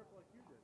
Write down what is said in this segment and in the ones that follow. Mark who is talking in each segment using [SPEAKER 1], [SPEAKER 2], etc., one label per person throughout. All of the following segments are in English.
[SPEAKER 1] trip like you did.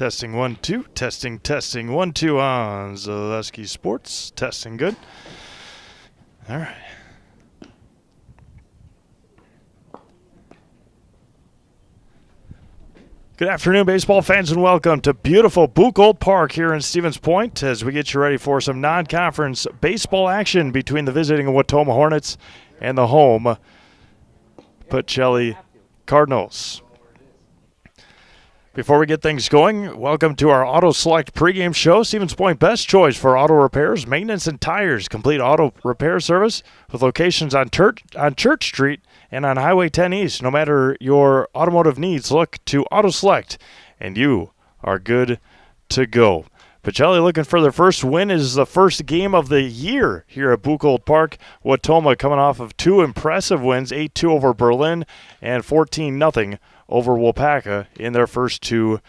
[SPEAKER 1] Testing 1, 2. Testing 1, 2 on Zaleski Sports. Testing good. All right. Good afternoon, baseball fans, and welcome to beautiful Buchholz Park here in Stevens Point as we get you ready for some non-conference baseball action between the visiting Wautoma Hornets and the home Pacelli Cardinals. Before we get things going, welcome to our Auto Select pregame show. Stevens Point, best choice for auto repairs, maintenance, and tires. Complete auto repair service with locations on Church Street and on Highway 10 East. No matter your automotive needs, look to Auto Select, and you are good to go. Pacelli looking for their first win. It is the first game of the year here at Buchholz Park. Wautoma coming off of two impressive wins, 8-2 over Berlin and 14-0 over WIAA in their first two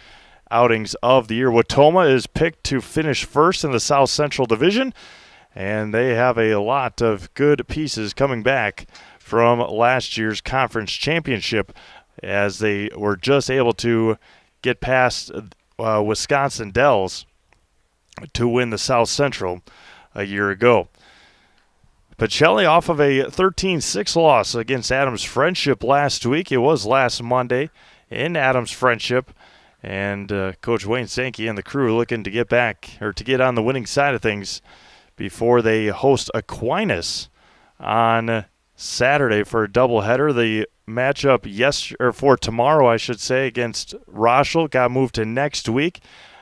[SPEAKER 1] outings of the year. Wautoma is picked to finish first in the South Central Division, and they have a lot of good pieces coming back from last year's conference championship as they were just able to get past Wisconsin Dells to win the South Central a year ago. Pacelli off of a 13-6 loss against Adams Friendship last week. It was last Monday in Adams Friendship, and Coach Wayne Sankey and the crew looking to get back or to get on the winning side of things before they host Aquinas on Saturday for a doubleheader. The matchup for tomorrow, I should say, against Rochelle got moved to next week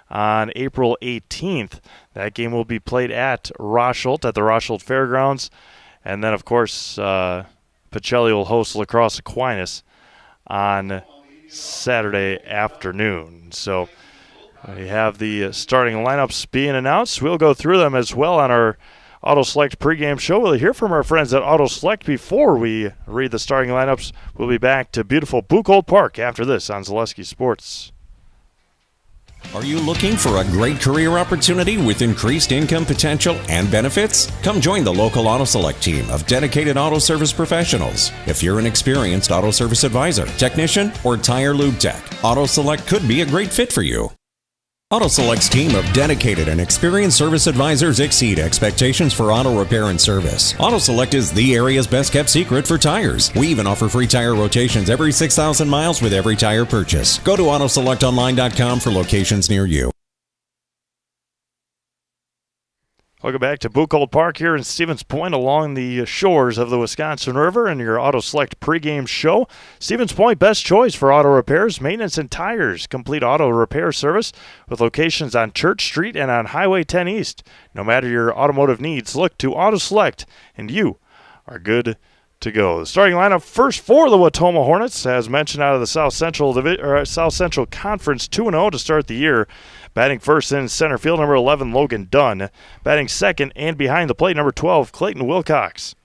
[SPEAKER 1] on April 18th. That game will be played at Rochelle at the Rochelle Fairgrounds. And then, of course, Pacelli will host La Crosse Aquinas on Saturday afternoon. So we have the starting lineups being announced. We'll go through them as well on our Auto Select pregame show. We'll hear from our friends at Auto Select before we read the starting lineups. We'll be back to beautiful Buchholz Park after this on Zaleski Sports.
[SPEAKER 2] Are you looking for a great career opportunity with increased income potential and benefits? Come join the local Auto Select team of dedicated auto service professionals. If you're an experienced auto service advisor, technician, or tire lube tech, Auto Select could be a great fit for you. Auto Select's team of dedicated and experienced service advisors exceed expectations for auto repair and service. Auto Select is the area's best kept secret for tires. We even offer free tire rotations every 6,000 miles with every tire purchase. Go to AutoSelectOnline.com for locations near you.
[SPEAKER 1] Welcome back to Buchholz Park here in Stevens Point along the shores of the Wisconsin River and your Auto Select pregame show. Stevens Point, best choice for auto repairs, maintenance, and tires. Complete auto repair service with locations on Church Street and on Highway 10 East. No matter your automotive needs, look to Auto Select, and you are good to go. The starting lineup first for the Wautoma Hornets, as mentioned, out of the South Central Conference, 2-0 to start the year. Batting first in center field, number 11, Logan Dunn. Batting second and behind the plate, number 12, Clayton Wilcox.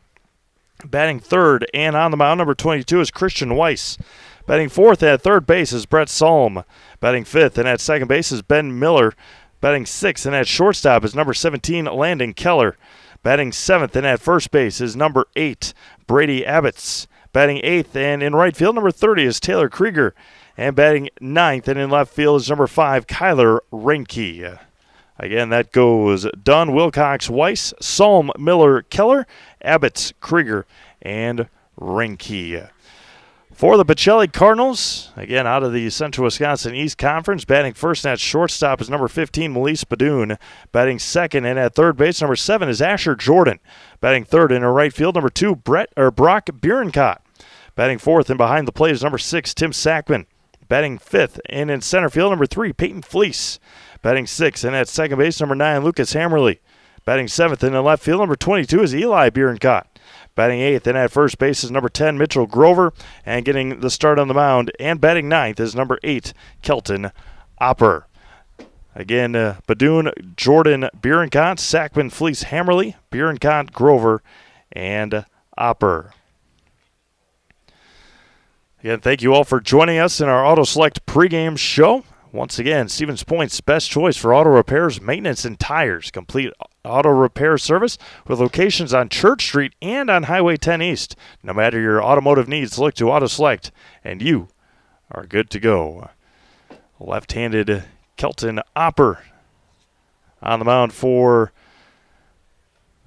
[SPEAKER 1] Batting third and on the mound, number 22 is Christian Weiss. Batting fourth at third base is Brett Salm. Batting fifth and at second base is Ben Miller. Batting sixth and at shortstop is number 17, Landon Keller. Batting seventh and at first base is number 8, Brady Abbots. Batting eighth and in right field, number 30 is Taylor Krieger. And batting ninth and in left field is number 5, Kyler Reinke. Again, that goes Dunn, Wilcox, Weiss, Salm, Miller, Keller, Abbots, Krieger, and Reinke. For the Pacelli Cardinals, again out of the Central Wisconsin East Conference, batting first and at shortstop is number 15, Melise Badoon. Batting second and at third base, number 7 is Asher Jordan. Batting third in right field, number 2, Brock Bierenkott. Batting fourth and behind the plate is number 6, Tim Sackman. Batting fifth and in center field, number 3, Peyton Fleece. Batting sixth and at second base, number 9, Lucas Hammerly. Batting seventh and in left field, number 22 is Eli Bierenkott. Batting eighth and at first base is number 10, Mitchell Grover. And getting the start on the mound and batting ninth is number 8, Kelton Opper. Again, Badoon, Jordan, Bierenkott, Sackman, Fleece, Hammerly, Bierenkott, Grover, and Opper. Again, thank you all for joining us in our Auto Select pregame show. Once again, Stevens Point's best choice for auto repairs, maintenance, and tires. Complete auto repair service with locations on Church Street and on Highway 10 East. No matter your automotive needs, look to Auto Select, and you are good to go. Left-handed Kelton Opper on the mound for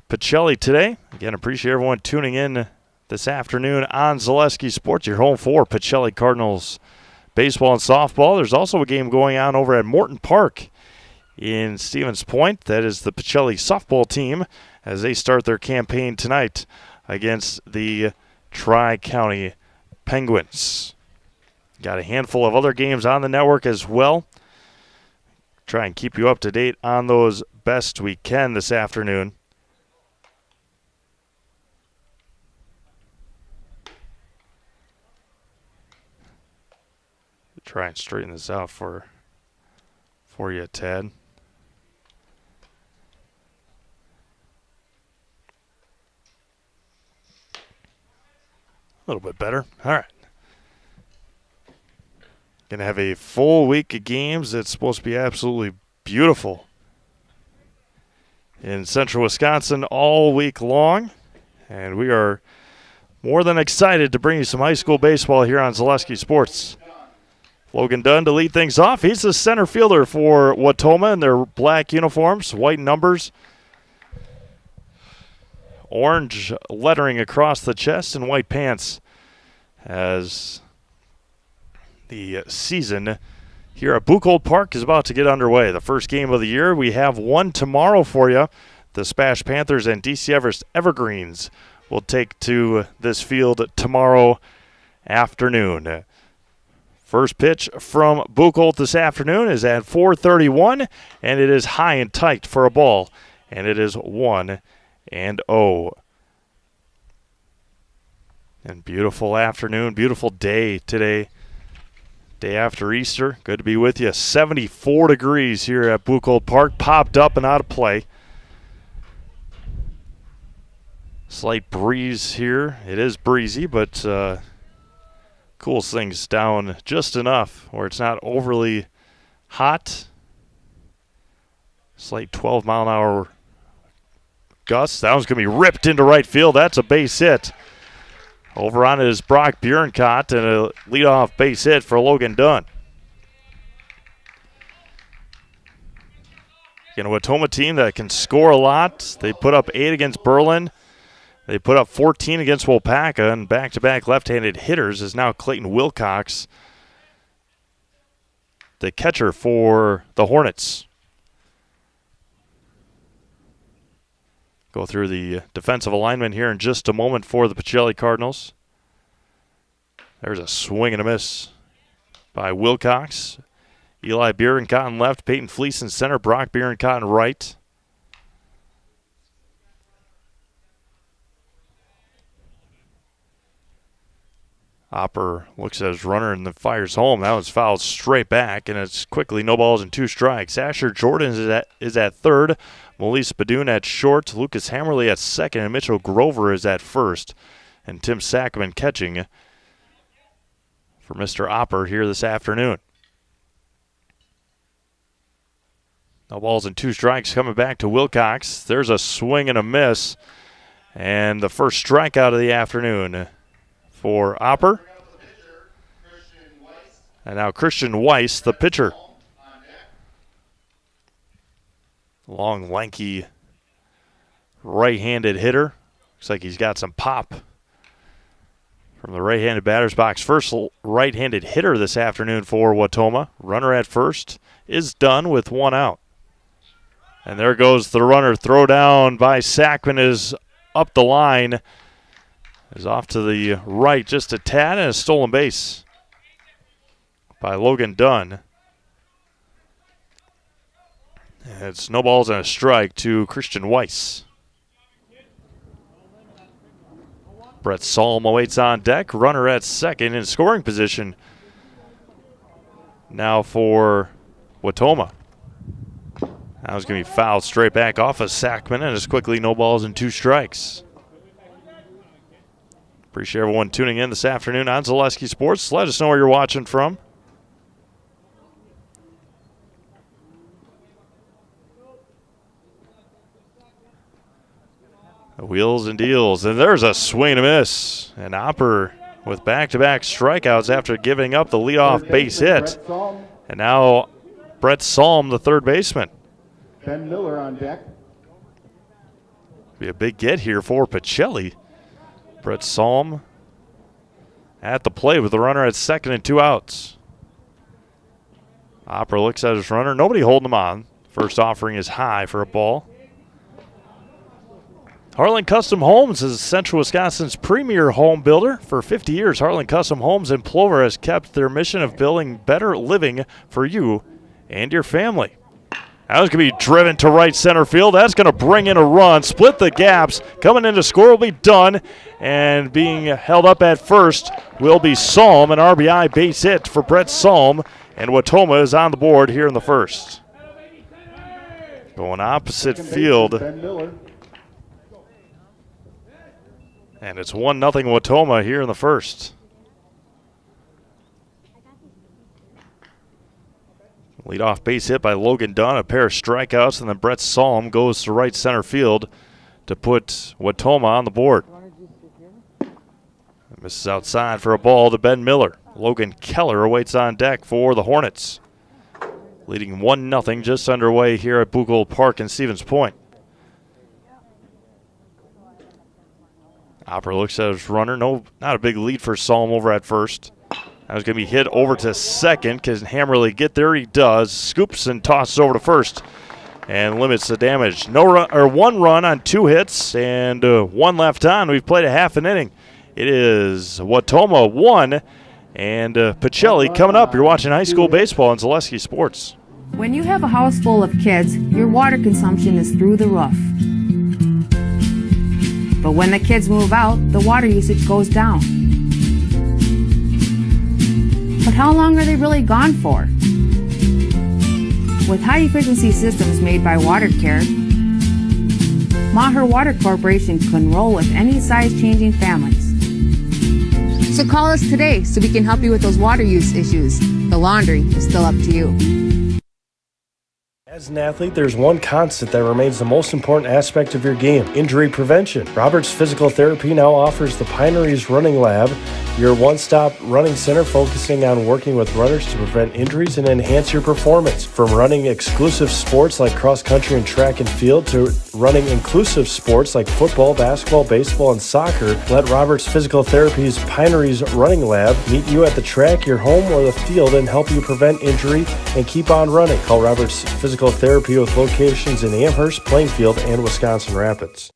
[SPEAKER 1] Pacelli today. Again, appreciate everyone tuning in this afternoon on Zaleski Sports. You're home for Pacelli Cardinals baseball and softball. There's also a game going on over at Morton Park in Stevens Point. That is the Pacelli softball team as they start their campaign tonight against the Tri-County Penguins. Got a handful of other games on the network as well. Try and keep you up to date on those best we can this afternoon. Try and straighten this out for you, Tad. A little bit better. All right. Going to have a full week of games that's supposed to be absolutely beautiful in central Wisconsin all week long. And we are more than excited to bring you some high school baseball here on Zaleski Sports. Logan Dunn to lead things off. He's the center fielder for Wautoma in their black uniforms, white numbers, orange lettering across the chest, and white pants as the season here at Buchholz Park is about to get underway. The first game of the year. We have one tomorrow for you. The Spash Panthers and DC Everest Evergreens will take to this field tomorrow afternoon. First pitch from Buchholz this afternoon is at 4:31, and it is high and tight for a ball, and it is 1-0. And beautiful afternoon, beautiful day today, day after Easter. Good to be with you. 74 degrees here at Buchholz Park, popped up and out of play. Slight breeze here. It is breezy, but cools things down just enough where it's not overly hot. Slight 12-mile-an-hour gust. That one's going to be ripped into right field. That's a base hit. Over on it is Brock Bjornkott, and a leadoff base hit for Logan Dunn. Again, a Wautoma team that can score a lot. They put up 8 against Berlin. They put up 14 against Waupaca, and back-to-back left-handed hitters is now Clayton Wilcox, the catcher for the Hornets. Go through the defensive alignment here in just a moment for the Pacelli Cardinals. There's a swing and a miss by Wilcox. Eli Bjornkott in left, Peyton Fleece in center, Brock Bjornkott in right. Opper looks at his runner and then fires home. That was fouled straight back, and it's quickly no balls and 2 strikes. Asher Jordan is at third. Melise Badoon at short. Lucas Hammerly at second, and Mitchell Grover is at first. And Tim Sackman catching for Mr. Opper here this afternoon. No balls and 2 strikes coming back to Wilcox. There's a swing and a miss, and the first strikeout of the afternoon for Opper. And now Christian Weiss, the pitcher. Long, lanky, right-handed hitter. Looks like he's got some pop from the right-handed batter's box. First right-handed hitter this afternoon for Wautoma. Runner at first is done with 1 out. And there goes the runner. Throw down by Sackman is up the line. Is off to the right just a tad, and a stolen base by Logan Dunn. And it's no balls and a strike to Christian Weiss. Brett Salm awaits on deck. Runner at second in scoring position now for Wautoma. That was going to be fouled straight back off of Sackman, and it's quickly no balls and 2 strikes. Appreciate everyone tuning in this afternoon on Zaleski Sports. Let us know where you're watching from. The wheels and deals. And there's a swing and a miss. And Opper with back-to-back strikeouts after giving up the leadoff base hit. And now Brett Salm, the third baseman.
[SPEAKER 3] Ben Miller on deck.
[SPEAKER 1] Be a big get here for Pacelli. Brett Salm at the plate with the runner at second and 2 outs. Opera looks at his runner. Nobody holding him on. First offering is high for a ball. Heartland Custom Homes is Central Wisconsin's premier home builder. For 50 years, Heartland Custom Homes in Plover has kept their mission of building better living for you and your family. That was going to be driven to right center field. That's going to bring in a run, split the gaps. Coming in to score will be done. And being held up at first will be Salm, an RBI base hit for Brett Salm. And Wautoma is on the board here in the first. Going opposite field. And it's 1-0 Wautoma here in the first. Leadoff base hit by Logan Dunn, a pair of strikeouts, and then Brett Salm goes to right center field to put Wautoma on the board. Misses outside for a ball to Ben Miller. Logan Keller awaits on deck for the Hornets. Leading 1-0, just underway here at Buchholz Park in Stevens Point. Opera looks at his runner. No, not a big lead for Salm over at first. That was going to be hit over to second. Can Hammerly get there? He does. Scoops and tosses over to first and limits the damage. No run, or 1 run on 2 hits and 1 left on. We've played a half an inning. It is Wautoma 1 and Pacelli coming up. You're watching high school baseball on Zaleski Sports.
[SPEAKER 4] When you have a house full of kids, your water consumption is through the roof. But when the kids move out, the water usage goes down. But how long are they really gone for? With high-efficiency systems made by WaterCare, Maher Water Corporation can roll with any size-changing families. So call us today so we can help you with those water use issues. The laundry is still up to you.
[SPEAKER 5] As an athlete, there's one constant that remains the most important aspect of your game: injury prevention. Roberts Physical Therapy now offers the Pineries Running Lab, your one-stop running center focusing on working with runners to prevent injuries and enhance your performance. From running exclusive sports like cross-country and track and field to running inclusive sports like football, basketball, baseball, and soccer, let Roberts Physical Therapy's Pineries Running Lab meet you at the track, your home, or the field and help you prevent injury and keep on running. Call Roberts Physical Therapy with locations in Amherst, Plainfield, and Wisconsin Rapids.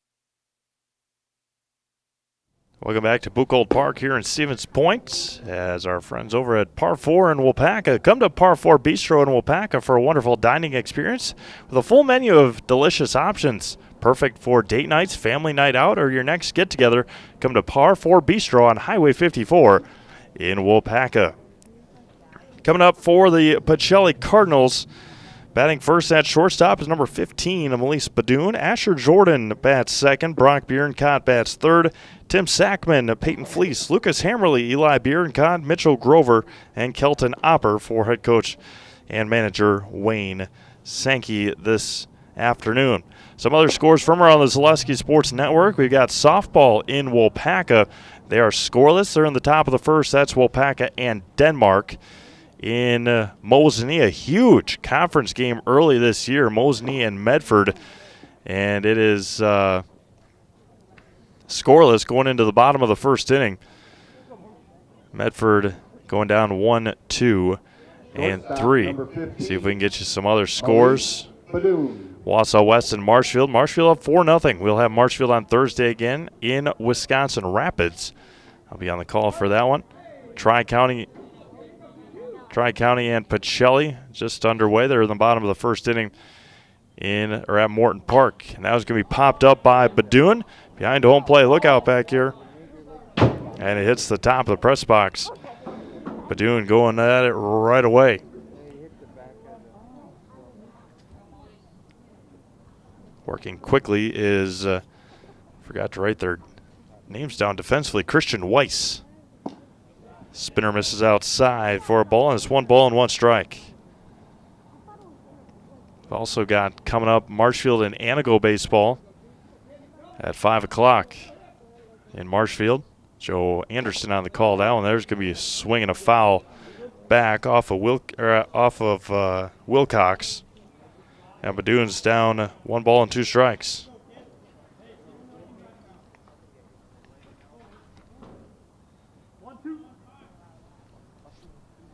[SPEAKER 1] Welcome back to Buchholz Park here in Stevens Point as our friends over at Par 4 in Waupaca come to Par 4 Bistro in Waupaca for a wonderful dining experience with a full menu of delicious options. Perfect for date nights, family night out, or your next get-together. Come to Par 4 Bistro on Highway 54 in Waupaca. Coming up for the Pacelli Cardinals, batting first at shortstop is number 15, Melise Badoon. Asher Jordan bats second. Brock Bierenkott bats third. Tim Sackman, Peyton Fleece, Lucas Hammerly, Eli Bierenkott, Mitchell Grover, and Kelton Opper for head coach and manager Wayne Sankey this afternoon. Some other scores from around the Zaleski Sports Network. We've got softball in Waupaca. They are scoreless. They're in the top of the first. That's Waupaca and Denmark. In Mosinee, a huge conference game early this year, Mosinee and Medford, and it is scoreless going into the bottom of the first inning. Medford going down 1-2 and 3. See if we can get you some other scores. Wausau West and Marshfield. Marshfield up 4-0. We'll have Marshfield on Thursday again in Wisconsin Rapids. I'll be on the call for that one. Tri-County and Pacelli just underway. They're in the bottom of the first inning at Morton Park. And that was going to be popped up by Badoon behind home plate. Look out back here. And it hits the top of the press box. Badoon going at it right away. Working quickly is, forgot to write their names down defensively, Christian Weiss. Spinner misses outside for a ball, and it's 1 ball and 1 strike. We've also got coming up Marshfield and Anago baseball at 5 o'clock in Marshfield. Joe Anderson on the call. That one there's going to be a swing and a foul back off of Wilcox. And Badoon's down 1 ball and 2 strikes.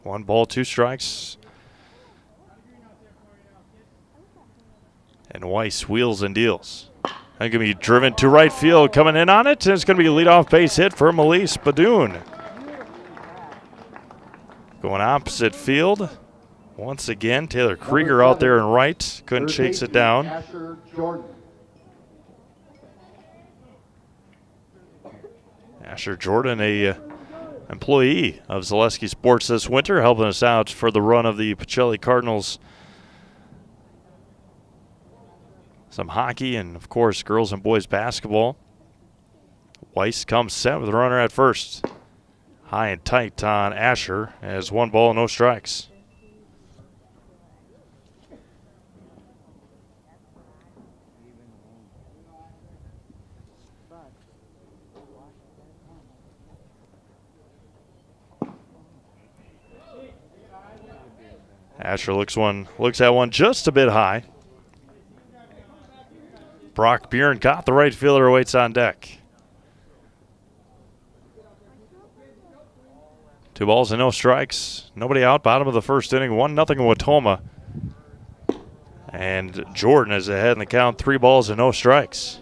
[SPEAKER 1] One ball, 2 strikes. And Weiss wheels and deals. And going to be driven to right field. Coming in on it. And it's going to be a leadoff base hit for Melise Badoon. Going opposite field. Once again, Taylor Krieger out there in right. Couldn't chase it down. Asher Jordan, a employee of Zaleski Sports this winter, helping us out for the run of the Pacelli Cardinals. Some hockey and, of course, girls and boys basketball. Weiss comes set with a runner at first. High and tight on Asher as 1 ball, no strikes. Asher looks at one just a bit high. Brock Bierenkopf, the right fielder, awaits on deck. 2 balls and no strikes. Nobody out. Bottom of the first inning. 1-0 Wautoma. And Jordan is ahead in the count. 3 balls and no strikes.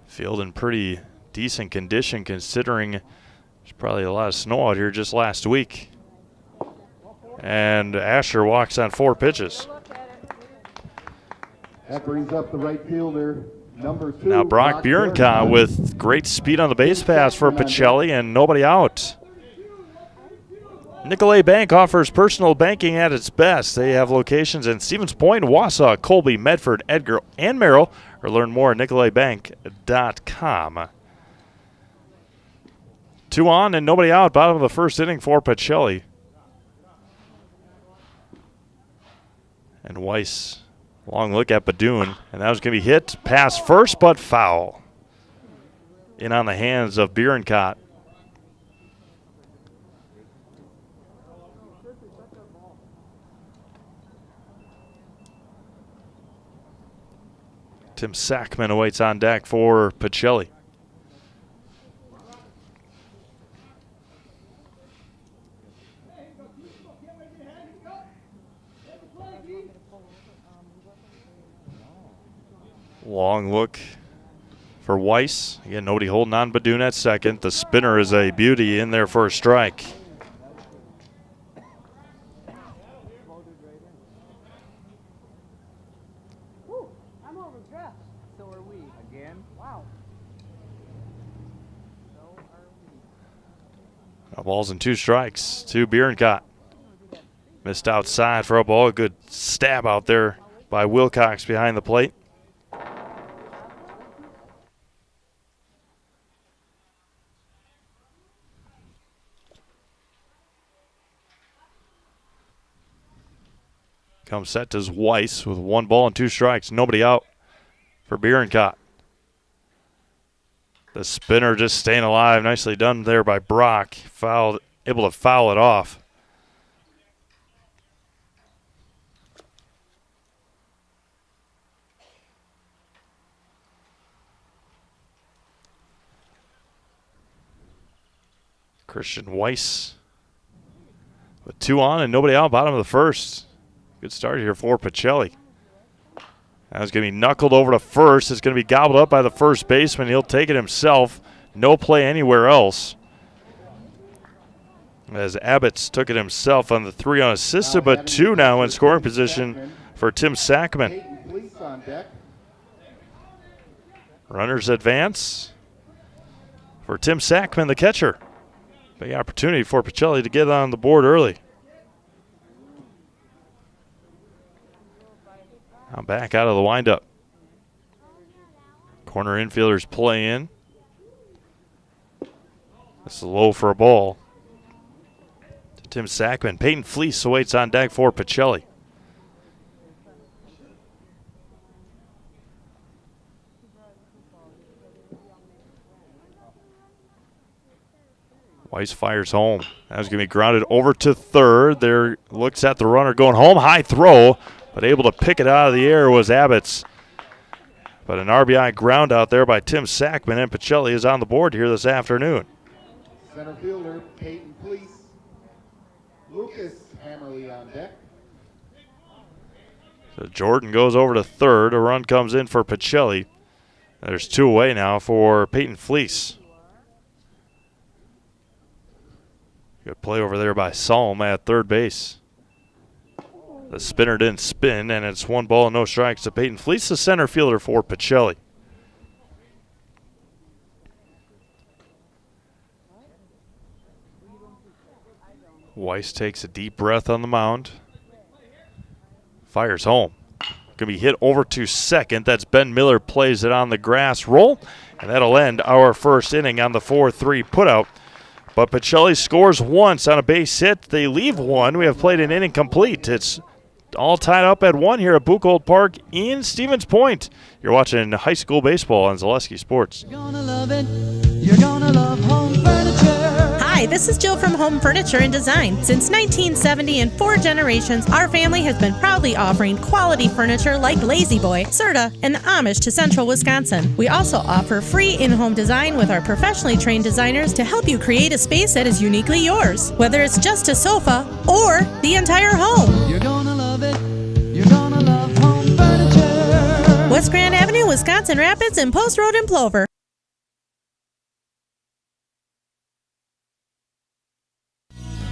[SPEAKER 1] Field in pretty decent condition considering there's probably a lot of snow out here just last week. And Asher walks on 4 pitches.
[SPEAKER 3] That brings up the right fielder, number 2.
[SPEAKER 1] Now Brock Bierenkopf with great speed on the base pass for Pacelli and nobody out. Nicolay Bank offers personal banking at its best. They have locations in Stevens Point, Wausau, Colby, Medford, Edgar, and Merrill. Or learn more at nicolaybank.com. 2 on and nobody out. Bottom of the first inning for Pacelli. And Weiss, long look at Badoon. And that was going to be hit past first, but foul. In on the hands of Bierenkopf. Tim Sackman awaits on deck for Pacelli. Long look for Weiss. Again, nobody holding on Badoon at second. The spinner is a beauty in there for a strike. Balls and 2 strikes to Bierenkopf. Missed outside for a ball. A good stab out there by Wilcox behind the plate. Comes set to Weiss with 1 ball and 2 strikes. Nobody out for Bierenkopf. The spinner just staying alive. Nicely done there by Brock. Able to foul it off. Christian Weiss with 2 on and nobody out. Bottom of the first. Good start here for Pacelli. That was going to be knuckled over to first. It's going to be gobbled up by the first baseman. He'll take it himself. No play anywhere else. As Abbott's took it himself on the 3 unassisted, but 2 now in scoring position for Tim Sackman. Runners advance for Tim Sackman, the catcher. Big opportunity for Pacelli to get on the board early. Now back out of the windup. Corner infielders play in. This is low for a ball. To Tim Sackman. Peyton Fleece awaits on deck for Pacelli. Weiss fires home. That was going to be grounded over to third. There looks at the runner going home. High throw, but able to pick it out of the air was Abbott's. But an RBI ground out there by Tim Sackman, and Pacelli is on the board here this afternoon.
[SPEAKER 3] Center fielder Peyton Fleece. Lucas Hammerly on deck.
[SPEAKER 1] So Jordan goes over to third. A run comes in for Pacelli. There's 2 away now for Peyton Fleece. Good play over there by Salm at third base. The spinner didn't spin, and it's 1 ball and no strikes to Peyton Fleece, the center fielder for Pacelli. Weiss takes a deep breath on the mound. Fires home. Going to be hit over to second. That's Ben Miller, plays it on the grass roll, and that'll end our first inning on the 4-3 putout. But Pacelli scores once on a base hit. They leave one. We have played an inning complete. It's all tied up at 1 here at Buchholz Park in Stevens Point. You're watching high school baseball on Zaleski Sports.
[SPEAKER 6] You're gonna love it. You're gonna love home furniture.
[SPEAKER 7] Hi, this is Jill from Home Furniture and Design. Since 1970 and 4 generations, our family has been proudly offering quality furniture like Lazy Boy, Serta, and the Amish to Central Wisconsin. We also offer free in-home design with our professionally trained designers to help you create a space that is uniquely yours, whether it's just a sofa or the entire home.
[SPEAKER 6] You're gonna love it. You're gonna love home furniture.
[SPEAKER 7] West Grand Avenue, Wisconsin Rapids, and Post Road in Plover.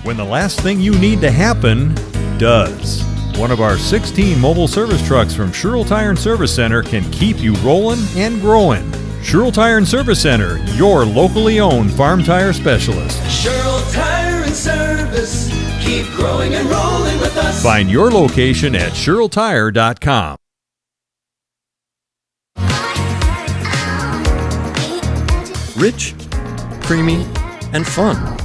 [SPEAKER 8] When the last thing you need to happen does. One of our 16 mobile service trucks from Sherrill Tire and Service Center can keep you rolling and growing. Sherrill Tire and Service Center, your locally owned farm tire specialist.
[SPEAKER 6] Sherrill Tire and Service. Keep growing and rolling with us.
[SPEAKER 8] Find your location at SherrillTire.com.
[SPEAKER 9] Rich, creamy, and fun.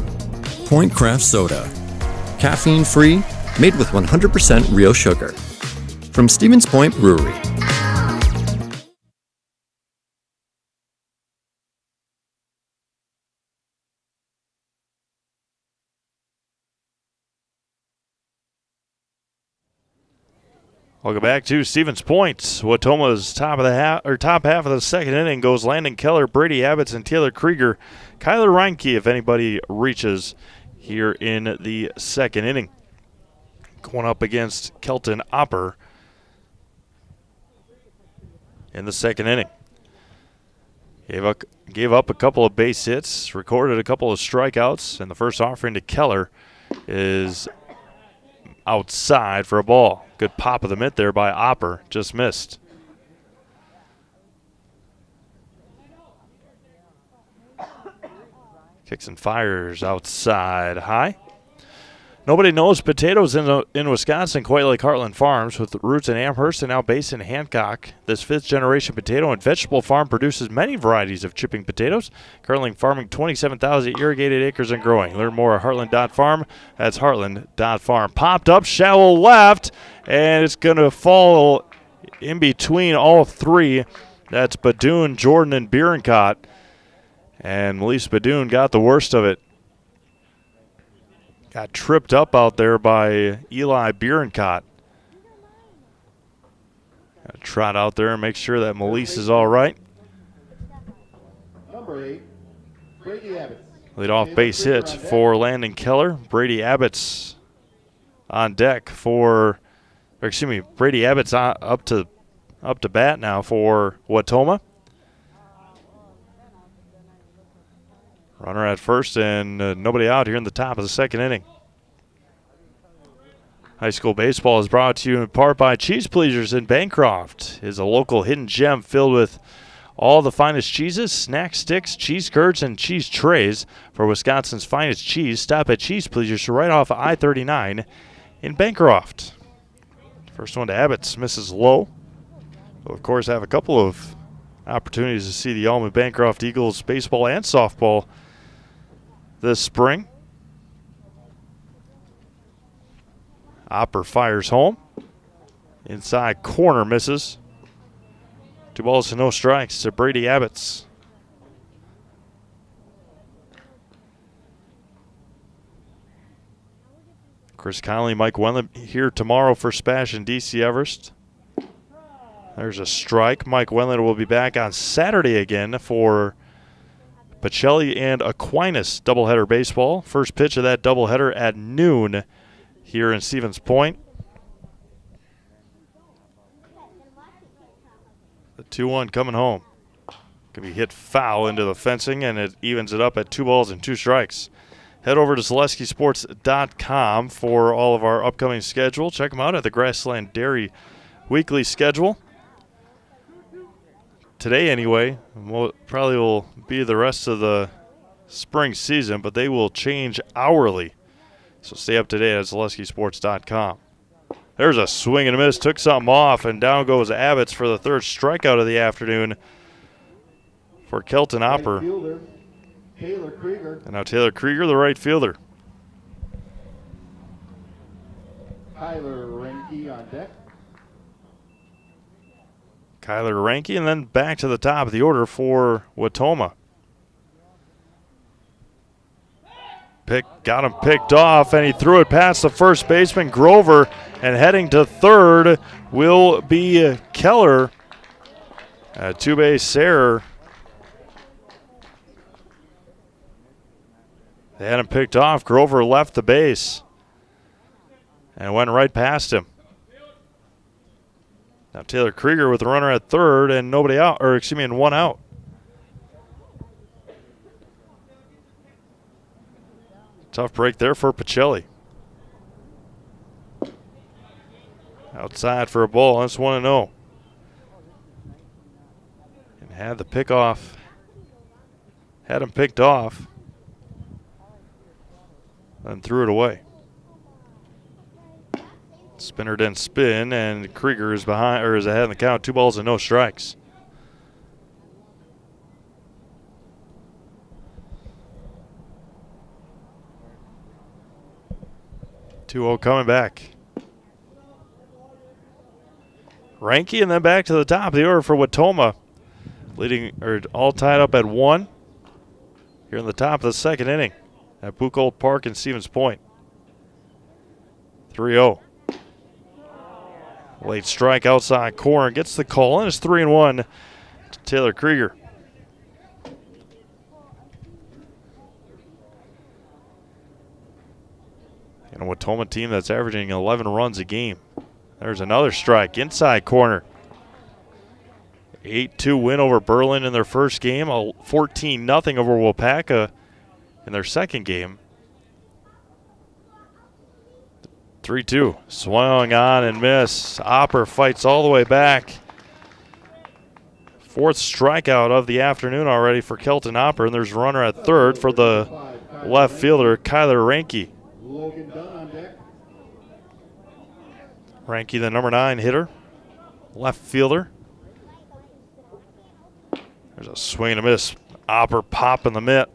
[SPEAKER 9] Point Craft Soda. Caffeine free, made with 100% real sugar. From Stevens Point Brewery.
[SPEAKER 1] Welcome back to Stevens Point. Wautoma's top half of the second inning goes Landon Keller, Brady Abbots, and Taylor Krieger. Kyler Reinke, if anybody reaches here in the second inning. Going up against Kelton Opper in the second inning. Gave up a couple of base hits, recorded a couple of strikeouts, and the first offering to Keller is outside for a ball. Good pop of the mitt there by Opper, just missed. Kicks and fires outside high. Nobody knows potatoes in Wisconsin quite like Heartland Farms. With roots in Amherst and now based in Hancock, this 5th-generation potato and vegetable farm produces many varieties of chipping potatoes, currently farming 27,000 irrigated acres and growing. Learn more at heartland.farm. That's heartland.farm. Popped up, shallow left, and it's going to fall in between all 3. That's Badoon, Jordan, and Bierencott. And Melise Badoon got the worst of it. Got tripped up out there by Eli Bierencott. Got to trot out there and make sure that Melise is all right.
[SPEAKER 3] Number 8, Brady Abbots.
[SPEAKER 1] Lead off base hit for Landon Keller. Brady Abbots on deck for, Brady Abbots up to bat now for Wautoma. Runner at first and nobody out here in the top of the second inning. High school baseball is brought to you in part by Cheese Pleasers in Bancroft. It is a local hidden gem filled with all the finest cheeses, snack sticks, cheese curds, and cheese trays. For Wisconsin's finest cheese, stop at Cheese Pleasers right off of I-39 in Bancroft. First one to Abbott's, misses low. We'll, of course, have a couple of opportunities to see the Alma Bancroft Eagles baseball and softball this spring. Opper fires home. Inside corner misses. 2 balls and no strikes to Brady Abbots. Chris Conley, Mike Wendland here tomorrow for Spash and DC Everest. There's a strike. Mike Wendland will be back on Saturday again for Pacelli and Aquinas doubleheader baseball. First pitch of that doubleheader at noon here in Stevens Point. The 2-1 coming home. Can be hit foul into the fencing, and it evens it up at 2 balls and 2 strikes. Head over to ZaleskiSports.com for all of our upcoming schedule. Check them out at the Grassland Dairy weekly schedule. Today, anyway, probably will be the rest of the spring season, but they will change hourly. So stay up to date at ZaleskiSports.com. There's a swing and a miss. Took something off, and down goes Abbott's for the 3rd strikeout of the afternoon for Kelton Opper. And now Taylor Krieger, the right fielder.
[SPEAKER 3] Kyler Renke on deck.
[SPEAKER 1] Kyler Renke, and then back to the top of the order for Wautoma. Got him picked off, and he threw it past the first baseman, Grover, and heading to third will be Keller. A 2-base error. They had him picked off. Grover left the base and went right past him. Now Taylor Krieger with the runner at third and nobody out, and 1 out. Tough break there for Pacelli. Outside for a ball. That's 1-0. And had the pick off. Had him picked off. Then threw it away. Spinner didn't spin, and Krieger is ahead in the count. 2 balls and no strikes. (2-0) coming back. Renke, and then back to the top of the order for Wautoma, all tied up at 1 here in the top of the 2nd inning at Buchholz Park in Stevens Point. 3-0. Late strike outside corner, gets the call, and it's 3-1 to Taylor Krieger. And a Wautoma team that's averaging 11 runs a game. There's another strike, inside corner. 8-2 win over Berlin in their first game, a 14-0 over Wapaka in their second game. 3-2, swung on and miss. Opper fights all the way back. 4th strikeout of the afternoon already for Kelton Opper, and there's a runner at third for the left fielder, Kyler Renke. Renke, the number 9 hitter, left fielder. There's a swing and a miss. Opper popping the mitt.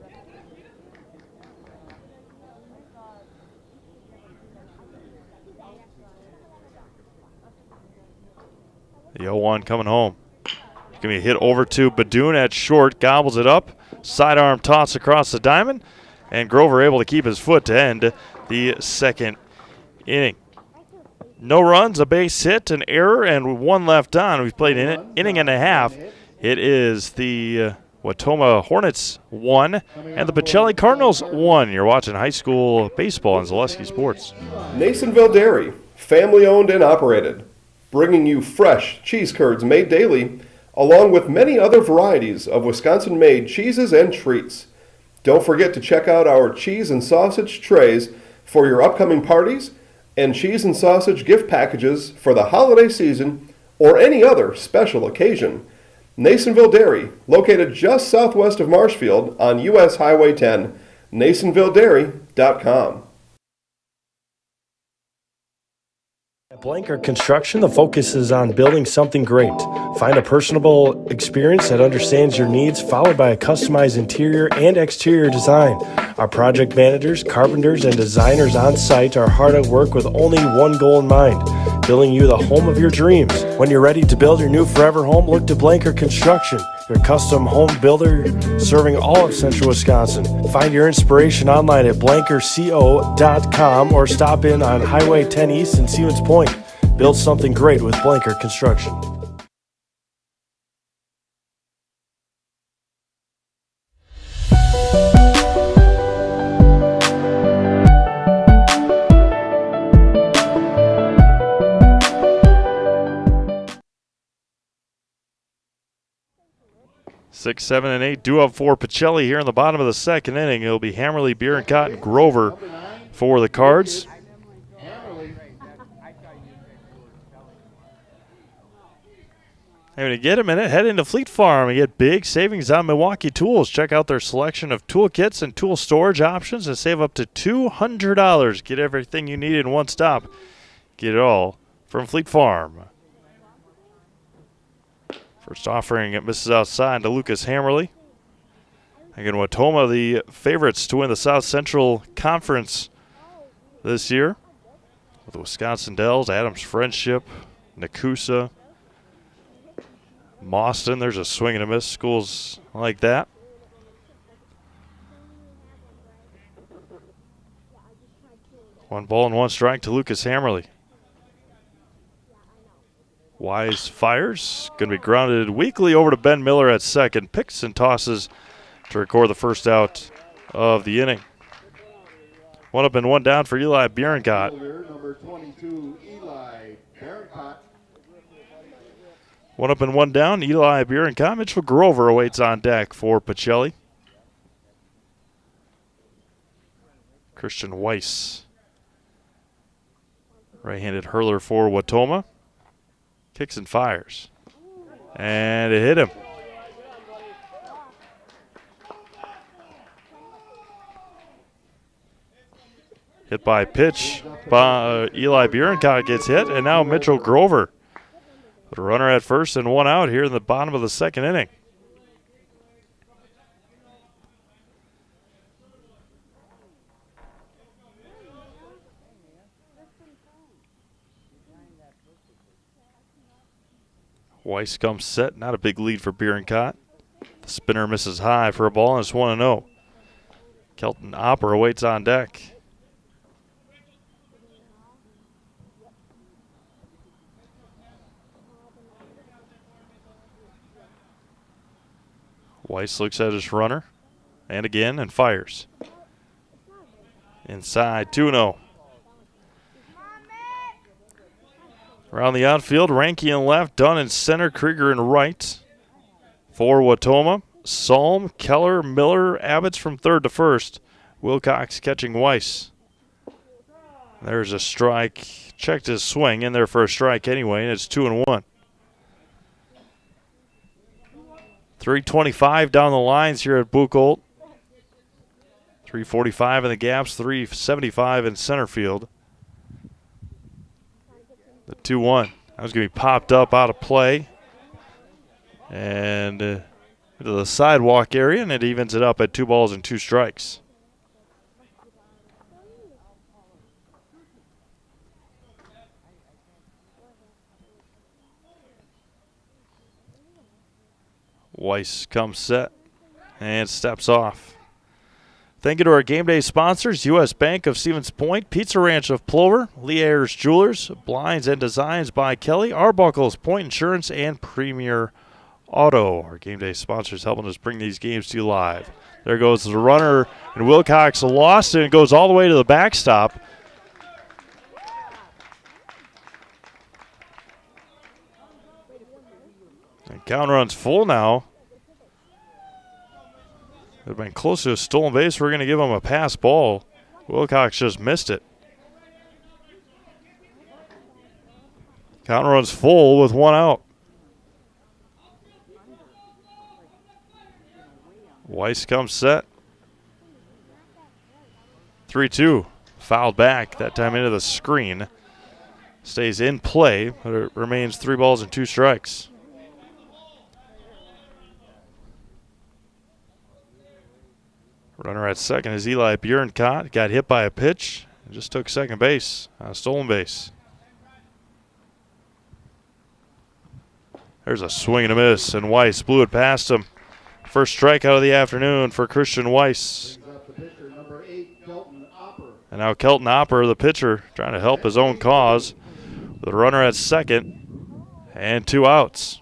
[SPEAKER 1] The 0-1 coming home. Going to be a hit over to Badoon at short. Gobbles it up. Sidearm toss across the diamond. And Grover able to keep his foot to end the 2nd inning. No runs, a base hit, an error, and 1 left on. We've played an inning and a half. It is the Wautoma Hornets 1 and the Pacelli Cardinals 1. You're watching high school baseball on Zaleski Sports.
[SPEAKER 10] Nasonville Dairy, family owned and operated, bringing you fresh cheese curds made daily, along with many other varieties of Wisconsin-made cheeses and treats. Don't forget to check out our cheese and sausage trays for your upcoming parties and cheese and sausage gift packages for the holiday season or any other special occasion. Nasonville Dairy, located just southwest of Marshfield on U.S. Highway 10, NasonvilleDairy.com.
[SPEAKER 5] At Blanker Construction, the focus is on building something great. Find a personable experience that understands your needs, followed by a customized interior and exterior design. Our project managers, carpenters, and designers on site are hard at work with only one goal in mind: building you the home of your dreams. When you're ready to build your new forever home, look to Blanker Construction, your custom home builder serving all of central Wisconsin. Find your inspiration online at blankerco.com or stop in on Highway 10 East in Stevens Point. Build something great with Blanker Construction.
[SPEAKER 1] Six, 7, and 8 due up for Pacelli here in the bottom of the second inning. It'll be Hammerly, Bierencott, and Grover for the Cards. And to get a minute, head into Fleet Farm and get big savings on Milwaukee tools. Check out their selection of tool kits and tool storage options and save up to $200. Get everything you need in one stop. Get it all from Fleet Farm. First offering, it misses outside to Lucas Hammerly. Again, Wautoma, the favorites to win the South Central Conference this year. With the Wisconsin Dells, Adams Friendship, Nakusa, Mauston. There's a swing and a miss. Schools like that. One ball and one strike to Lucas Hammerly. Wise fires. Going to be grounded weakly over to Ben Miller at second. Picks and tosses to record the first out of the inning. One up and one down for Eli Bierencott.
[SPEAKER 3] Number 22, Eli Bierencott.
[SPEAKER 1] One up and one down. Eli Bierencott. Mitchell Grover awaits on deck for Pacelli. Christian Weiss. Right-handed hurler for Wautoma. Kicks and fires. And it hit him. Hit by pitch. Eli Bierencott gets hit, and now Mitchell Grover. The runner at first and one out here in the bottom of the second inning. Weiss comes set. Not a big lead for Bierencott. The spinner misses high for a ball, and it's 1-0. Kelton Opper awaits on deck. Weiss looks at his runner, and again, and fires. Inside, 2-0. Around the outfield, Ranke in left, Dunn in center, Krieger in right. For Wautoma, Salm, Keller, Miller, Abbott's from third to first. Wilcox catching Weiss. There's a strike. Checked his swing in there for a strike anyway, and it's 2-1. 3:25 down the lines here at Buchholz. 3:45 in the gaps, 3:75 in center field. The 2-1. That was going to be popped up out of play. And into the sidewalk area, and it evens it up at 2 balls and 2 strikes. Weiss comes set and steps off. Thank you to our game day sponsors, U.S. Bank of Stevens Point, Pizza Ranch of Plover, Lee Ayers Jewelers, Blinds and Designs by Kelly, Arbuckle's Point Insurance, and Premier Auto. Our game day sponsors helping us bring these games to you live. There goes the runner, and Wilcox lost it, and goes all the way to the backstop. And count runs full now. It would have been close to a stolen base. We're going to give him a pass ball. Wilcox just missed it. Count runs full with 1 out. Weiss comes set. 3-2. Fouled back, that time into the screen. Stays in play, but it remains 3 balls and 2 strikes. Runner at second is Eli Bierencott. Got hit by a pitch and just took second base on a stolen base. There's a swing and a miss, and Weiss blew it past him. First strikeout of the afternoon for Christian Weiss. And now Kelton Opper, the pitcher, trying to help his own cause with a runner at second and 2 outs.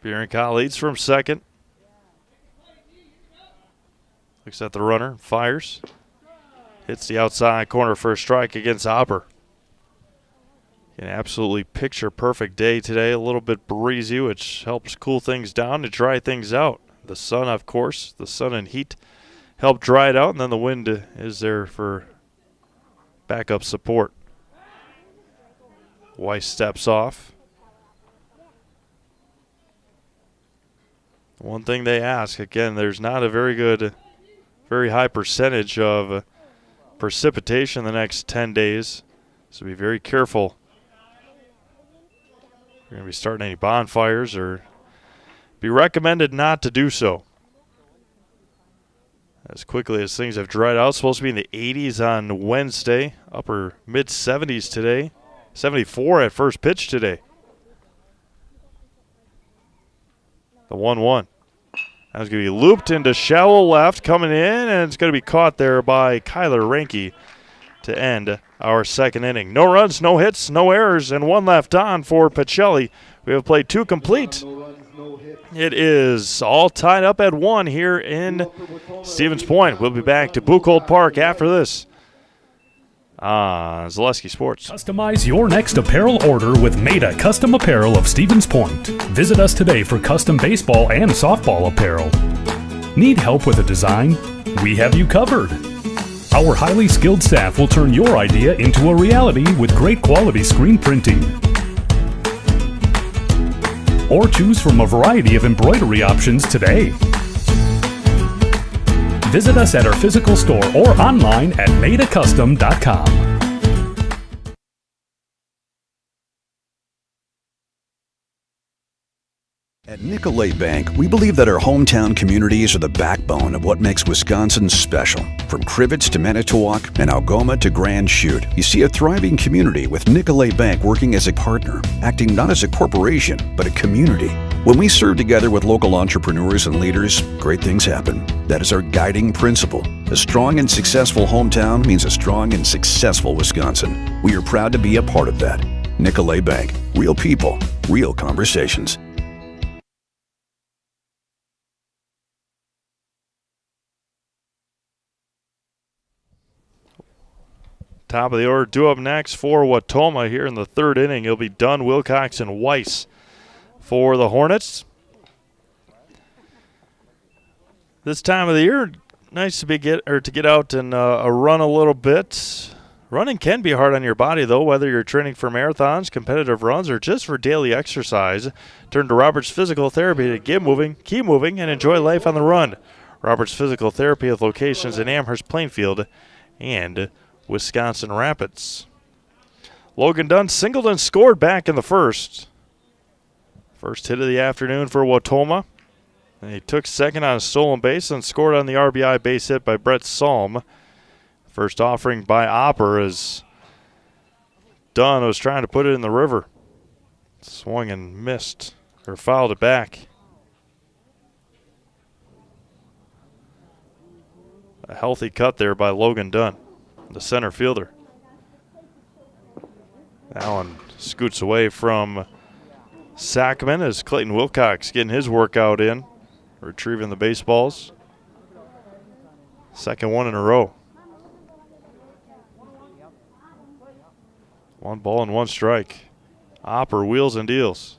[SPEAKER 1] Bierenkot leads from second. Looks at the runner, fires. Hits the outside corner for a strike against Opper. An absolutely picture-perfect day today. A little bit breezy, which helps cool things down and dry things out. The sun, of course, the sun and heat help dry it out, and then the wind is there for backup support. Weiss steps off. One thing they ask, again, there's not a very high percentage of precipitation the next 10 days, so be very careful. You're going to be starting any bonfires, or be recommended not to do so. As quickly as things have dried out, supposed to be in the 80s on Wednesday, upper mid-70s today, 74 at first pitch today. The 1-1. That's going to be looped into shallow left, coming in, and it's going to be caught there by Kyler Ranke to end our second inning. No runs, no hits, no errors, and 1 left on for Pacelli. We have played 2 complete. It is all tied up at 1 here in Stevens Point. We'll be back to Buchholz Park after this. Zaleski Sports.
[SPEAKER 11] Customize your next apparel order with Maida Custom Apparel of Stevens Point. Visit us today for custom baseball and softball apparel. Need help with a design? We have you covered. Our highly skilled staff will turn your idea into a reality with great quality screen printing. Or choose from a variety of embroidery options today. Visit us at our physical store or online at maidacustom.com.
[SPEAKER 12] At Nicolay Bank, we believe that our hometown communities are the backbone of what makes Wisconsin special. From Crivets to Manitowoc and Algoma to Grand Chute, you see a thriving community with Nicolay Bank working as a partner, acting not as a corporation, but a community. When we serve together with local entrepreneurs and leaders, great things happen. That is our guiding principle. A strong and successful hometown means a strong and successful Wisconsin. We are proud to be a part of that. Nicolay Bank. Real people, real conversations.
[SPEAKER 1] Top of the order, due up next for Wautoma here in the 3rd inning. It'll be Dunn, Wilcox, and Weiss for the Hornets. This time of the year, nice to get out and run a little bit. Running can be hard on your body, though, whether you're training for marathons, competitive runs, or just for daily exercise. Turn to Roberts Physical Therapy to get moving, keep moving, and enjoy life on the run. Roberts Physical Therapy with locations in Amherst, Plainfield, and Wisconsin Rapids. Logan Dunn singled and scored back in the first. First hit of the afternoon for Wautoma. And he took second on a stolen base and scored on the RBI base hit by Brett Salm. First offering by Opper as Dunn was trying to put it in the river. Swung and missed, or fouled it back. A healthy cut there by Logan Dunn, the center fielder. That one scoots away from Sackman as Clayton Wilcox getting his workout in, retrieving the baseballs. Second one in a row. 1 ball and 1 strike. Opper wheels and deals.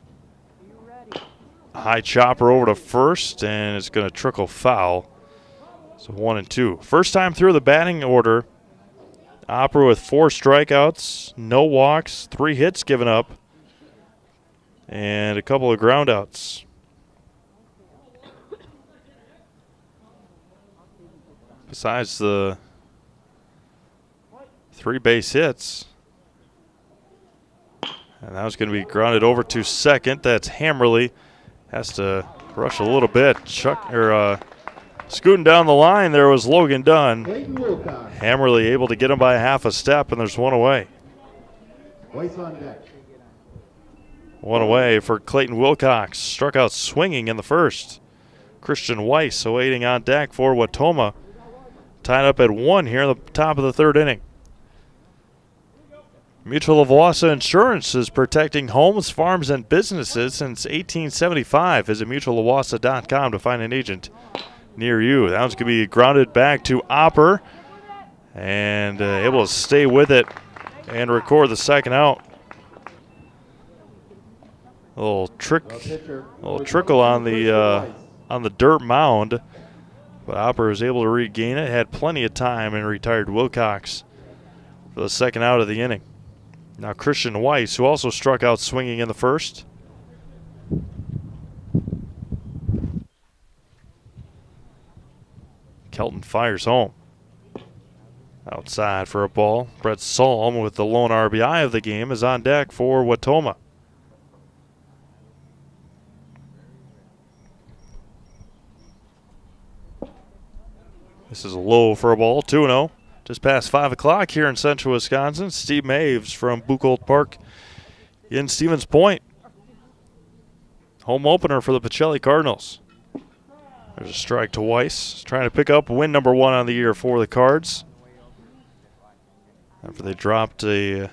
[SPEAKER 1] High chopper over to first, and it's going to trickle foul. So 1-2. First time through the batting order. Opper with 4 strikeouts, no walks, 3 hits given up, and a couple of groundouts. Besides the 3 base hits. And that was going to be grounded over to second. That's Hammerly. Has to rush a little bit. Scooting down the line there was Logan Dunn. Hammerly able to get him by half a step, and there's 1 away.
[SPEAKER 3] Weiss on deck.
[SPEAKER 1] One away for Clayton Wilcox. Struck out swinging in the first. Christian Weiss awaiting on deck for Wautoma. Tied up at 1 here in the top of the third inning. Mutual of Wausau Insurance is protecting homes, farms, and businesses since 1875. Visit mutualofwausau.com to find an agent near you. That one's going to be grounded back to Opper and able to stay with it and record the second out. A little trickle on the dirt mound, but Opper was able to regain it. Had plenty of time and retired Wilcox for the second out of the inning. Now Christian Weiss, who also struck out swinging in the first. Kelton fires home. Outside for a ball. Brett Salm, with the lone RBI of the game, is on deck for Wautoma. This is low for a ball, 2-0. Just past 5 o'clock here in central Wisconsin. Steve Maves from Buchholz Park in Stevens Point. Home opener for the Pacelli Cardinals. There's a strike to Weiss. Trying to pick up win number 1 on the year for the Cards. After they dropped a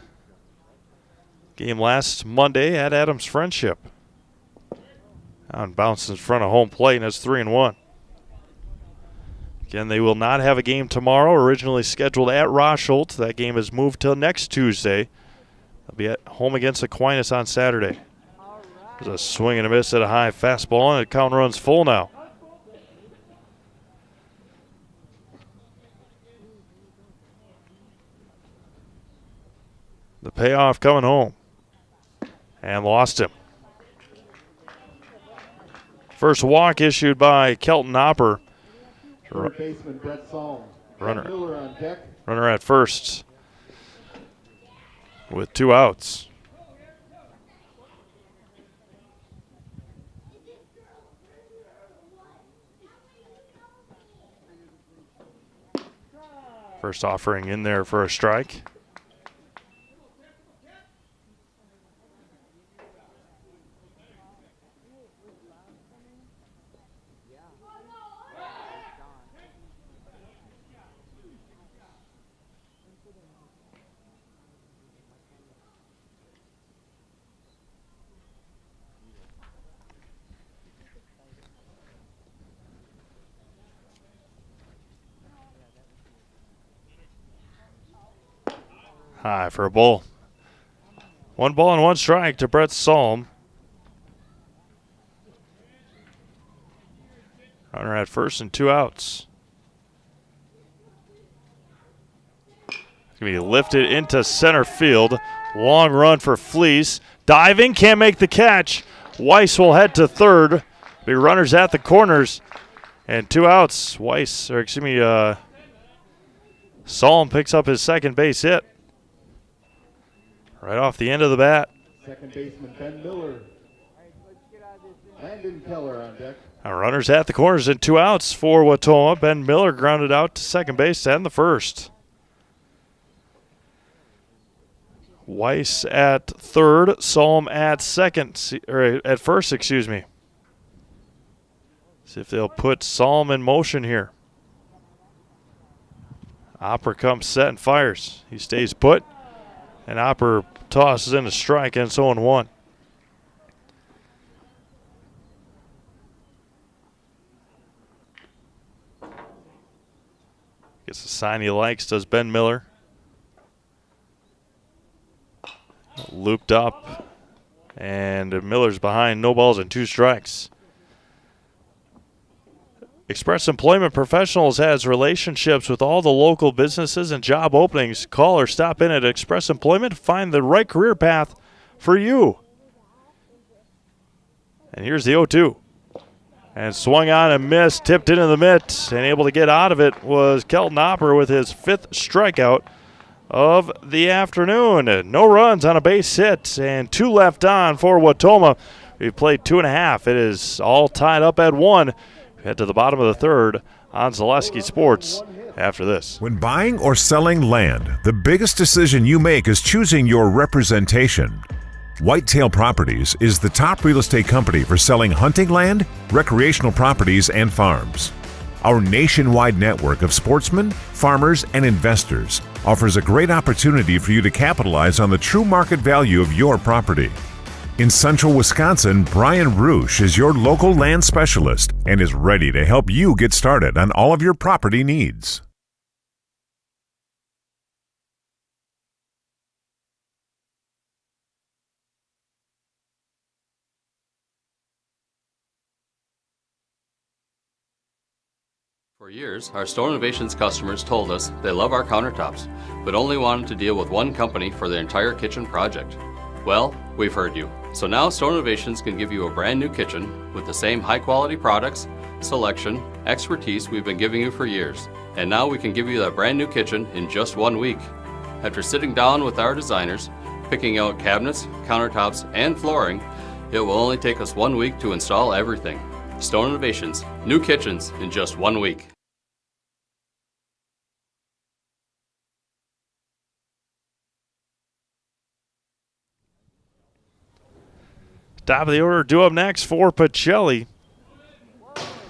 [SPEAKER 1] game last Monday at Adams Friendship. And bounced in front of home plate, and it's 3-1. Again, they will not have a game tomorrow, originally scheduled at Rosholt. That game is moved till next Tuesday. They'll be at home against Aquinas on Saturday. There's a swing and a miss at a high fastball, and the count runs full now. The payoff coming home. And lost him. First walk issued by Kelton Opper.
[SPEAKER 3] Third baseman Brett Salm.
[SPEAKER 1] Runner.
[SPEAKER 3] Miller on deck.
[SPEAKER 1] Runner at first with 2 outs. First offering in there for a strike. High for a ball. 1 ball and 1 strike to Brett Salm. Runner at first and 2 outs. It's going to be lifted into center field. Long run for Fleece. Diving, can't make the catch. Weiss will head to third. Be runners at the corners. And 2 outs. Salm picks up his second base hit. Right off the end of the bat.
[SPEAKER 3] Second baseman Ben Miller. Landon Keller on deck.
[SPEAKER 1] Now runners at the corners and 2 outs for Wautoma. Ben Miller grounded out to second base to end the first. Weiss at third, Salm at at first, excuse me. See if they'll put Salm in motion here. Opper comes set and fires. He stays put, and Opper tosses in a strike, and it's 0-1. Gets a sign he likes, does Ben Miller. Looped up, and Miller's behind. No balls and 2 strikes. Express Employment Professionals has relationships with all the local businesses and job openings. Call or stop in at Express Employment to find the right career path for you. And here's the 0-2. And swung on and missed, tipped into the mitt, and able to get out of it was Kelton Opper with his 5th strikeout of the afternoon. No runs on a base hit, and 2 left on for Wautoma. We've played 2.5. It is all tied up at 1. Head to the bottom of the third on Zaleski Sports after this.
[SPEAKER 13] When buying or selling land, the biggest decision you make is choosing your representation. Whitetail Properties is the top real estate company for selling hunting land, recreational properties, and farms. Our nationwide network of sportsmen, farmers, and investors offers a great opportunity for you to capitalize on the true market value of your property. In central Wisconsin, Brian Roosh is your local land specialist and is ready to help you get started on all of your property needs.
[SPEAKER 14] For years, our Stone Innovations customers told us they love our countertops, but only wanted to deal with one company for their entire kitchen project. Well, we've heard you. So now Stone Innovations can give you a brand new kitchen with the same high quality products, selection, expertise we've been giving you for years. And now we can give you that brand new kitchen in just 1 week. After sitting down with our designers, picking out cabinets, countertops, and flooring, it will only take us 1 week to install everything. Stone Innovations, new kitchens in just 1 week.
[SPEAKER 1] Top of the order, due up next for Pacelli.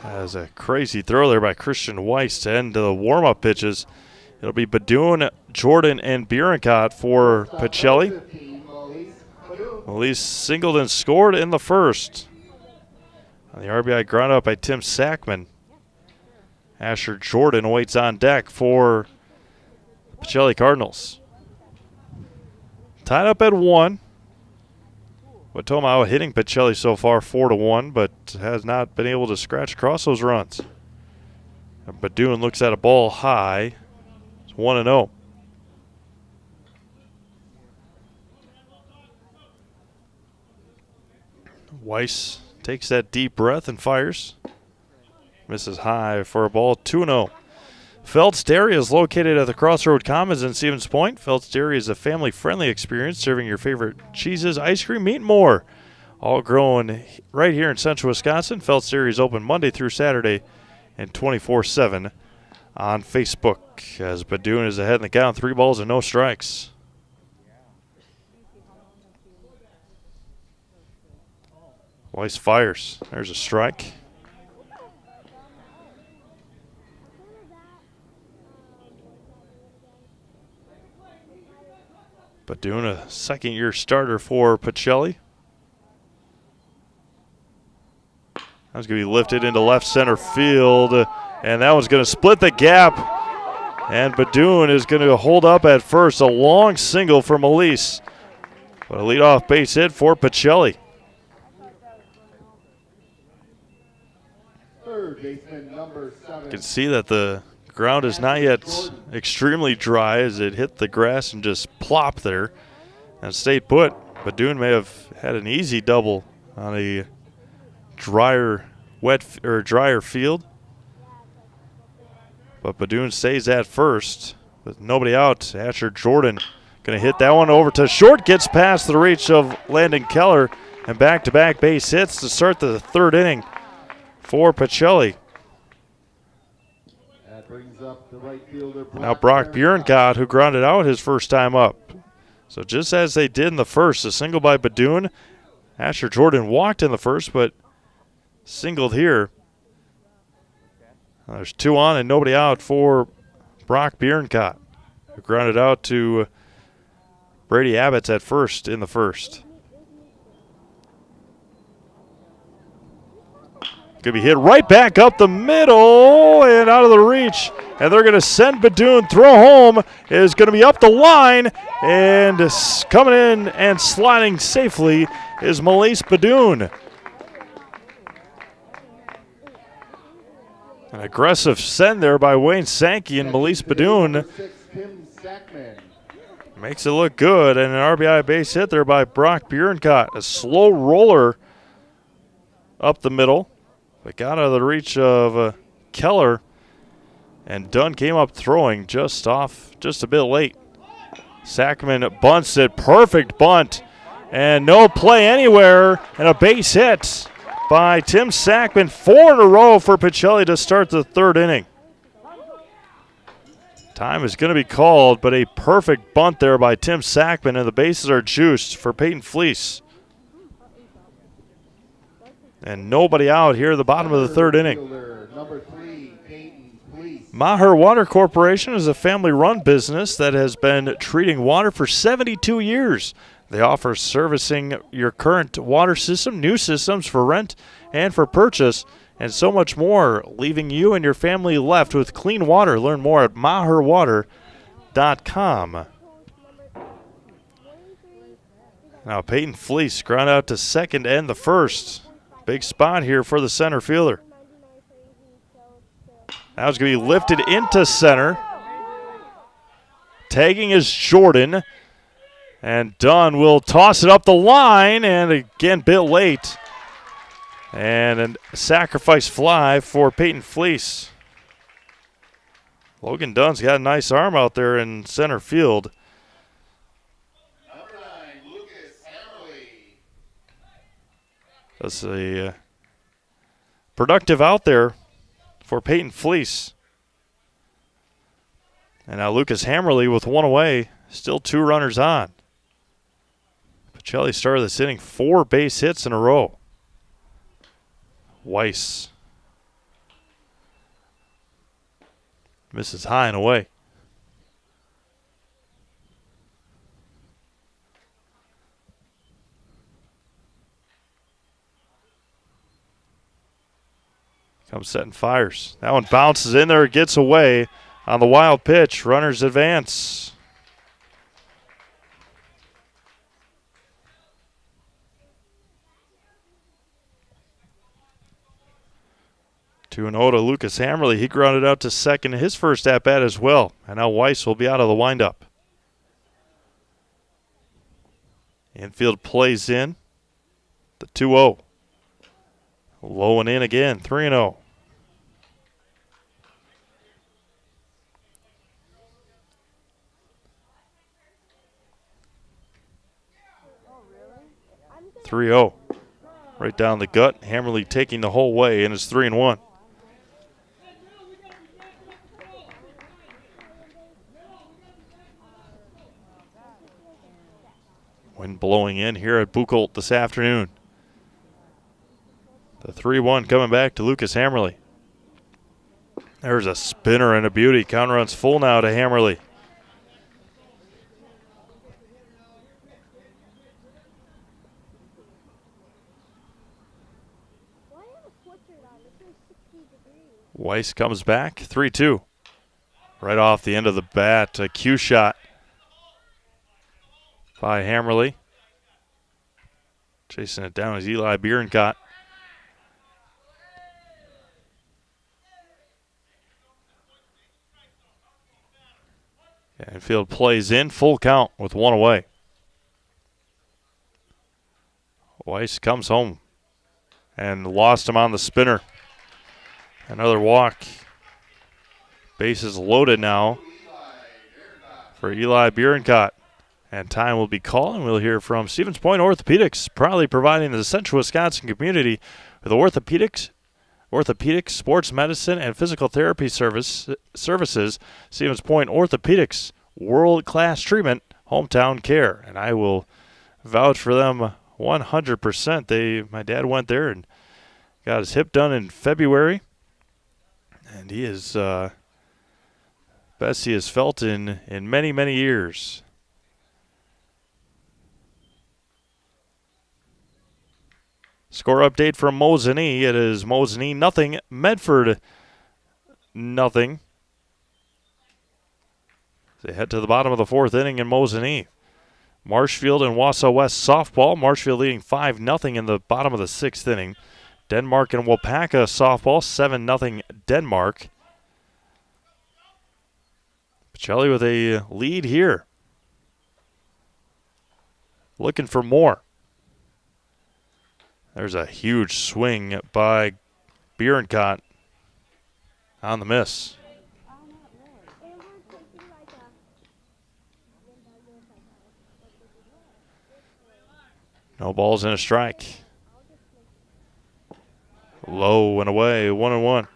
[SPEAKER 1] As a crazy throw there by Christian Weiss to end the warm-up pitches. It'll be Badoon, Jordan, and Bierenkot for Pacelli. Elise singled and scored in the first. On the RBI ground out by Tim Sackman. Asher Jordan waits on deck for Pacelli Cardinals. Tied up at 1. Wautoma out hitting Pacelli so far 4-1, but has not been able to scratch across those runs. Badoon looks at a ball high. It's 1-0. Weiss takes that deep breath and fires. Misses high for a ball, 2-0. Felt's Dairy is located at the Crossroad Commons in Stevens Point. Felt's Dairy is a family-friendly experience serving your favorite cheeses, ice cream, meat, and more. All grown right here in central Wisconsin. Felt's Dairy is open Monday through Saturday and 24/7 on Facebook. As Badoon is ahead in the count, 3 balls and no strikes. Weiss fires. There's a strike. Badoon, a second-year starter for Pacelli. That was going to be lifted into left center field, and that one's going to split the gap. And Badoon is going to hold up at first. A long single from Elise, but a leadoff base hit for Pacelli.
[SPEAKER 3] Third baseman, number 7.
[SPEAKER 1] You can see that the ground is not yet extremely dry as it hit the grass and just plopped there and stayed put. Badoon may have had an easy double on a drier field, but Badoon stays at first with nobody out. Asher Jordan going to hit that one over to short, gets past the reach of Landon Keller, and back-to-back base hits to start the third inning for Pacelli.
[SPEAKER 3] Brings up the right fielder,
[SPEAKER 1] Now Brock Bierenkot, who grounded out his first time up. So just as they did in the first, a single by Badoon. Asher Jordan walked in the first, but singled here. There's 2 on and nobody out for Brock Bierenkot, who grounded out to Brady Abbott's at first in the first. Going to be hit right back up the middle and out of the reach. And they're going to send Badoon. Throw home is going to be up the line. And coming in and sliding safely is Melise Badoon. An aggressive send there by Wayne Sankey, and Melise Badoon makes it look good. And an RBI base hit there by Brock Bierenkot. A slow roller up the middle. But got out of the reach of Keller, and Dunn came up throwing just a bit late. Sackman bunts it, perfect bunt, and no play anywhere, and a base hit by Tim Sackman. 4 in a row for Pacelli to start the third inning. Time is going to be called, but a perfect bunt there by Tim Sackman, and the bases are juiced for Peyton Fleece. And nobody out here at the bottom of the third inning. Maher Water Corporation is a family-run business that has been treating water for 72 years. They offer servicing your current water system, new systems for rent and for purchase, and so much more, leaving you and your family left with clean water. Learn more at maherwater.com. Now Peyton Fleece ground out to second and the first. Big spot here for the center fielder. Now it's going to be lifted into center. Tagging is Jordan. And Dunn will toss it up the line, and again, bit late. And a sacrifice fly for Peyton Fleece. Logan Dunn's got a nice arm out there in center field. That's a productive out there for Peyton Fleece. And now Lucas Hammerly with one away, still 2 runners on. Pacelli started this inning 4 base hits in a row. Weiss misses high and away. Comes set and fires. That one bounces in there, gets away on the wild pitch. Runners advance. To an 0 to Lucas Hammerly. He grounded out to second his first at-bat as well. And now Weiss will be out of the windup. Infield plays in. The 2-0. Low and in again. 3-0. Right down the gut. Hammerly taking the whole way, and it's 3-1. Wind blowing in here at Buchholz this afternoon. The 3-1 coming back to Lucas Hammerly. There's a spinner and a beauty. Count runs full now to Hammerly. Weiss comes back, 3-2. Right off the end of the bat, a cue shot by Hammerly. Chasing it down is Eli Bierencott. Infield plays in, full count with 1 away. Weiss comes home and lost him on the spinner. Another walk. Bases loaded now for Eli Bierencott. And time will be called, and we'll hear from Stevens Point Orthopedics, proudly providing the Central Wisconsin community with orthopedics, sports medicine, and physical therapy services. Stevens Point Orthopedics, world-class treatment, hometown care. And I will vouch for them 100%. My dad went there and got his hip done in February. And he is best he has felt in many, many years. Score update from Mosinee. It is Mosinee nothing, Medford nothing. They head to the bottom of the 4th inning in Mosinee. Marshfield and Wausau West softball. Marshfield leading 5-0 in the bottom of the 6th inning. Denmark and Wapaka softball, 7-0 Denmark. Pacelli with a lead here. Looking for more. There's a huge swing by Bierencott on the miss. No balls and a strike. Low and away, 1-1.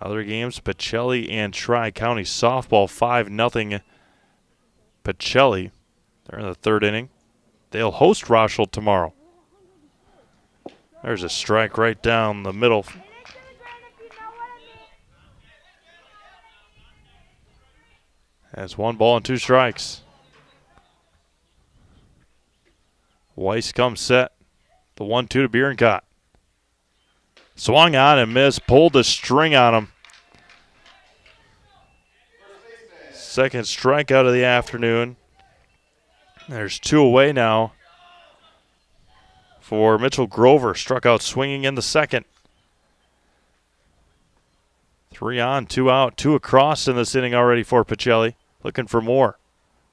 [SPEAKER 1] Other games, Pacelli and Tri-County Softball 5-0 Pacelli. They're in the third inning. They'll host Rochelle tomorrow. There's a strike right down the middle. That's 1 ball and 2 strikes. Weiss comes set. The 1-2 to Bierencott. Swung on and missed. Pulled the string on him. Second strikeout of the afternoon. There's 2 away now for Mitchell Grover. Struck out swinging in the second. 3 on, 2 out, 2 across in this inning already for Pacelli. Looking for more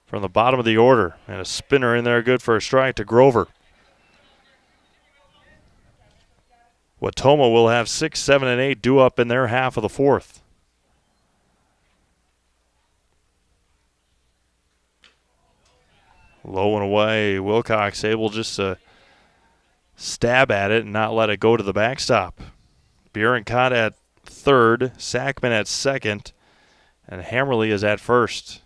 [SPEAKER 1] from the bottom of the order. And a spinner in there good for a strike to Grover. Wautoma will have 6, 7, and 8 due up in their half of the fourth. Low and away. Wilcox able just to stab at it and not let it go to the backstop. Bierencott at third, Sackman at second, and Hammerly is at first.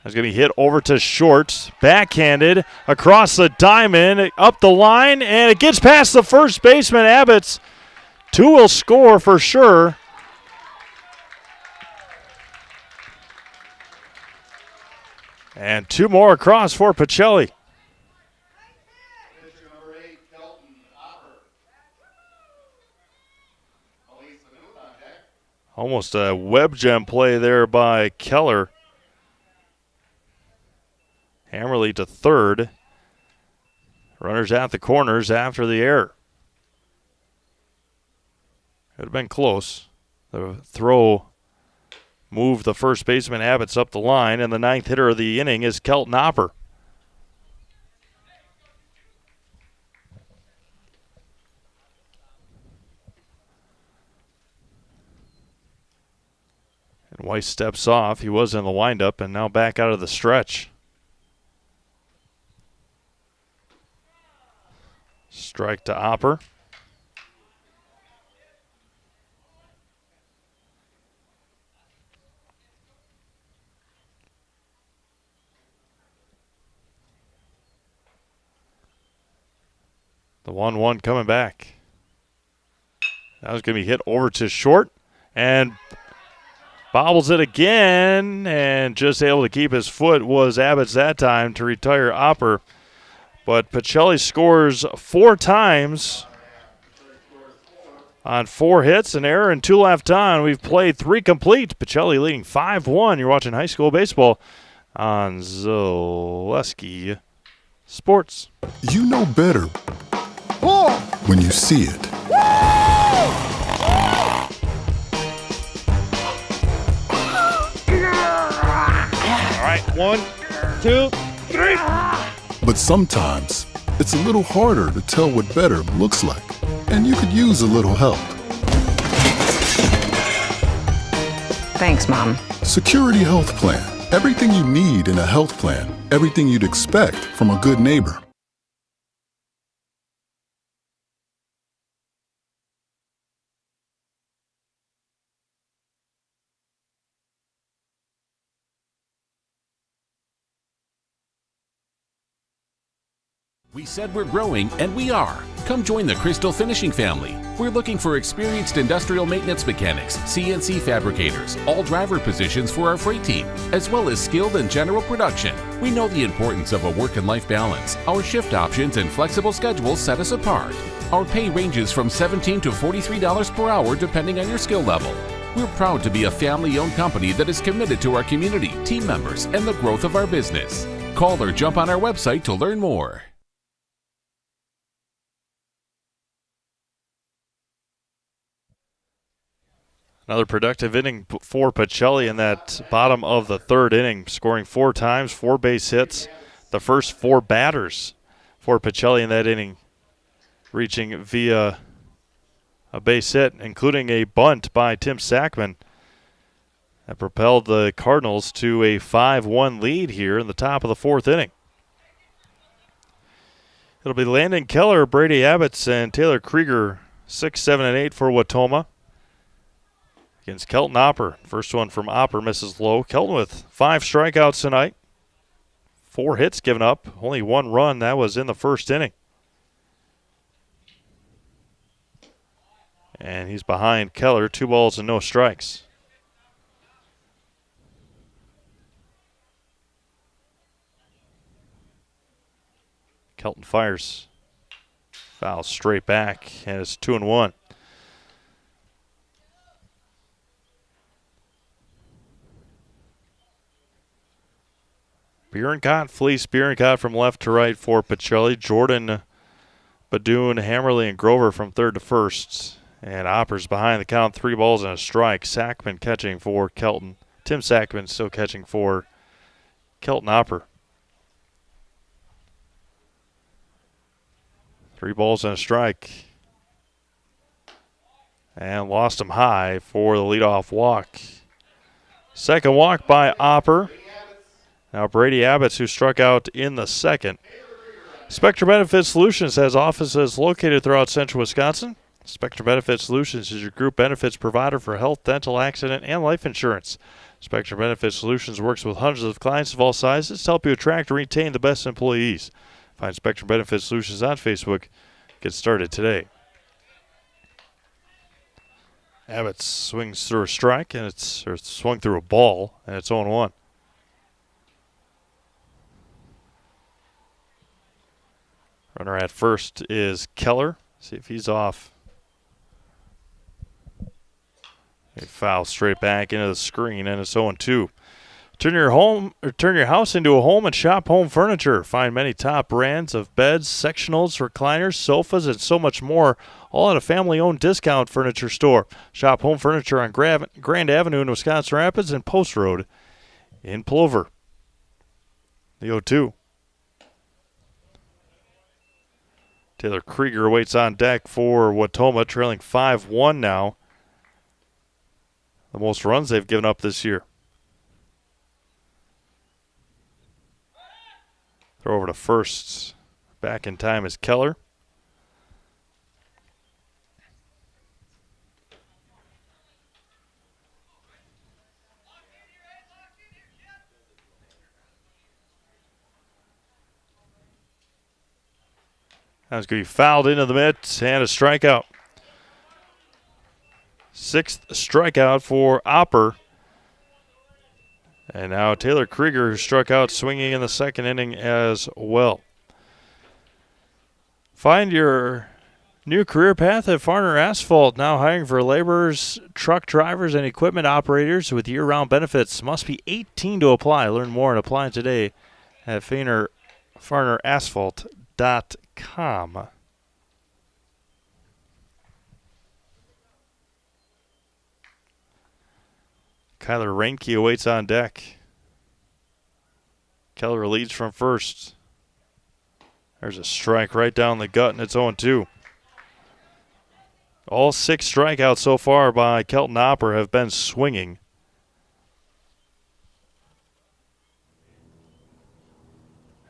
[SPEAKER 1] That's going to be hit over to short, backhanded, across the diamond, up the line, and it gets past the first baseman, Abbott's. 2 will score for sure. And 2 more across for Pacelli. Almost a web gem play there by Keller. Hammerly to third. Runners at the corners after the error. It would have been close. The throw moved the first baseman Abbott's up the line, and the 9th hitter of the inning is Kelton Hopper. And Weiss steps off. He was in the windup and now back out of the stretch. Strike to Hopper. The 1-1 coming back. That was going to be hit over to short and bobbles it again, and just able to keep his foot was Abbott's that time to retire Hopper. But Pacelli scores 4 times on 4 hits, an error, and 2 left on. We've played 3 complete. Pacelli leading 5-1. You're watching high school baseball on Zaleski Sports.
[SPEAKER 15] You know better when you see it.
[SPEAKER 1] All right, 1, 2, 3.
[SPEAKER 15] But sometimes it's a little harder to tell what better looks like, and you could use a little help.
[SPEAKER 16] Thanks, Mom.
[SPEAKER 15] Security Health Plan. Everything you need in a health plan. Everything you'd expect from a good neighbor.
[SPEAKER 17] We said we're growing, and we are. Come join the Crystal Finishing family. We're looking for experienced industrial maintenance mechanics, CNC fabricators, all driver positions for our freight team, as well as skilled and general production. We know the importance of a work and life balance. Our shift options and flexible schedules set us apart. Our pay ranges from $17 to $43 per hour depending on your skill level. We're proud to be a family-owned company that is committed to our community, team members, and the growth of our business. Call or jump on our website to learn more.
[SPEAKER 1] Another productive inning for Pacelli in that bottom of the third inning, scoring 4 times, 4 base hits. The first 4 batters for Pacelli in that inning, reaching via a base hit, including a bunt by Tim Sackman that propelled the Cardinals to a 5-1 lead here in the top of the 4th inning. It'll be Landon Keller, Brady Abbott's, and Taylor Krieger, 6, 7, and 8 for Wautoma. against Kelton Opper. First one from Opper misses low. Kelton with 5 strikeouts tonight. 4 hits given up. Only 1 run. That was in the first inning. And he's behind Keller. 2 balls and no strikes. Kelton fires. Foul straight back, and it's 2-1. Bierencott, Fleece, Bierencott from left to right for Pacelli. Jordan, Badoon, Hammerly, and Grover from third to first. And Opper's behind the count, 3 balls and a strike. Sackman catching for Kelton. Tim Sackman still catching for Kelton Opper. 3 balls and a strike. And lost him high for the leadoff walk. Second walk by Opper. Now Brady Abbott's, who struck out in the second. Spectra Benefit Solutions has offices located throughout central Wisconsin. Spectra Benefit Solutions is your group benefits provider for health, dental, accident, and life insurance. Spectra Benefit Solutions works with hundreds of clients of all sizes to help you attract and retain the best employees. Find Spectrum Benefit Solutions on Facebook. Get started today. Abbott swings through a strike, and swung through a ball, and it's 0-1. Runner at first is Keller. See if he's off. A foul straight back into the screen, and it's 0-2. Turn your house into a home and shop home furniture. Find many top brands of beds, sectionals, recliners, sofas, and so much more, all at a family-owned discount furniture store. Shop home furniture on Grand Avenue in Wisconsin Rapids and Post Road in Plover. The 0-2. Taylor Krieger waits on deck for Wautoma, trailing 5-1 now. The most runs they've given up this year. Throw over to first. Back in time is Keller. That was going to be fouled into the mitt and a strikeout. 6th strikeout for Opper. And now Taylor Krieger, who struck out swinging in the second inning as well. Find your new career path at Farner Asphalt, now hiring for laborers, truck drivers, and equipment operators with year-round benefits. Must be 18 to apply. Learn more and apply today at FarnerAsphalt.com. Kyler Reinke awaits on deck. Keller leads from first. There's a strike right down the gut, and it's 0-2. All 6 strikeouts so far by Kelton Opper have been swinging.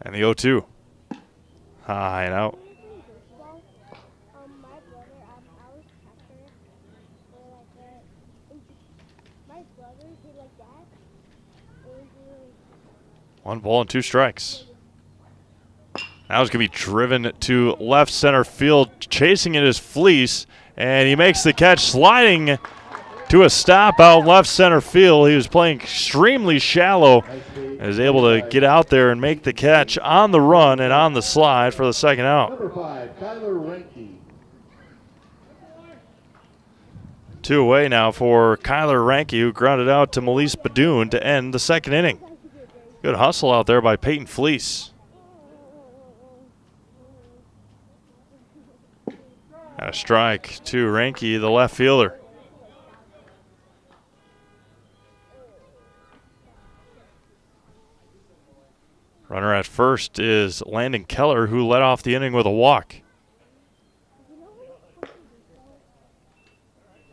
[SPEAKER 1] And the 0-2. High and out. One ball and 2 strikes. Now he's going to be driven to left center field. Chasing it is Fleece, and he makes the catch, sliding to a stop out left center field. He was playing extremely shallow and is able to get out there and make the catch on the run and on the slide for the second out.
[SPEAKER 3] Number 5, Kyler Reinke.
[SPEAKER 1] 2 away now for Kyler Reinke, who grounded out to Melise Badoon to end the second inning. Good hustle out there by Peyton Fleece. And a strike to Reinke, the left fielder. Runner at first is Landon Keller, who led off the inning with a walk.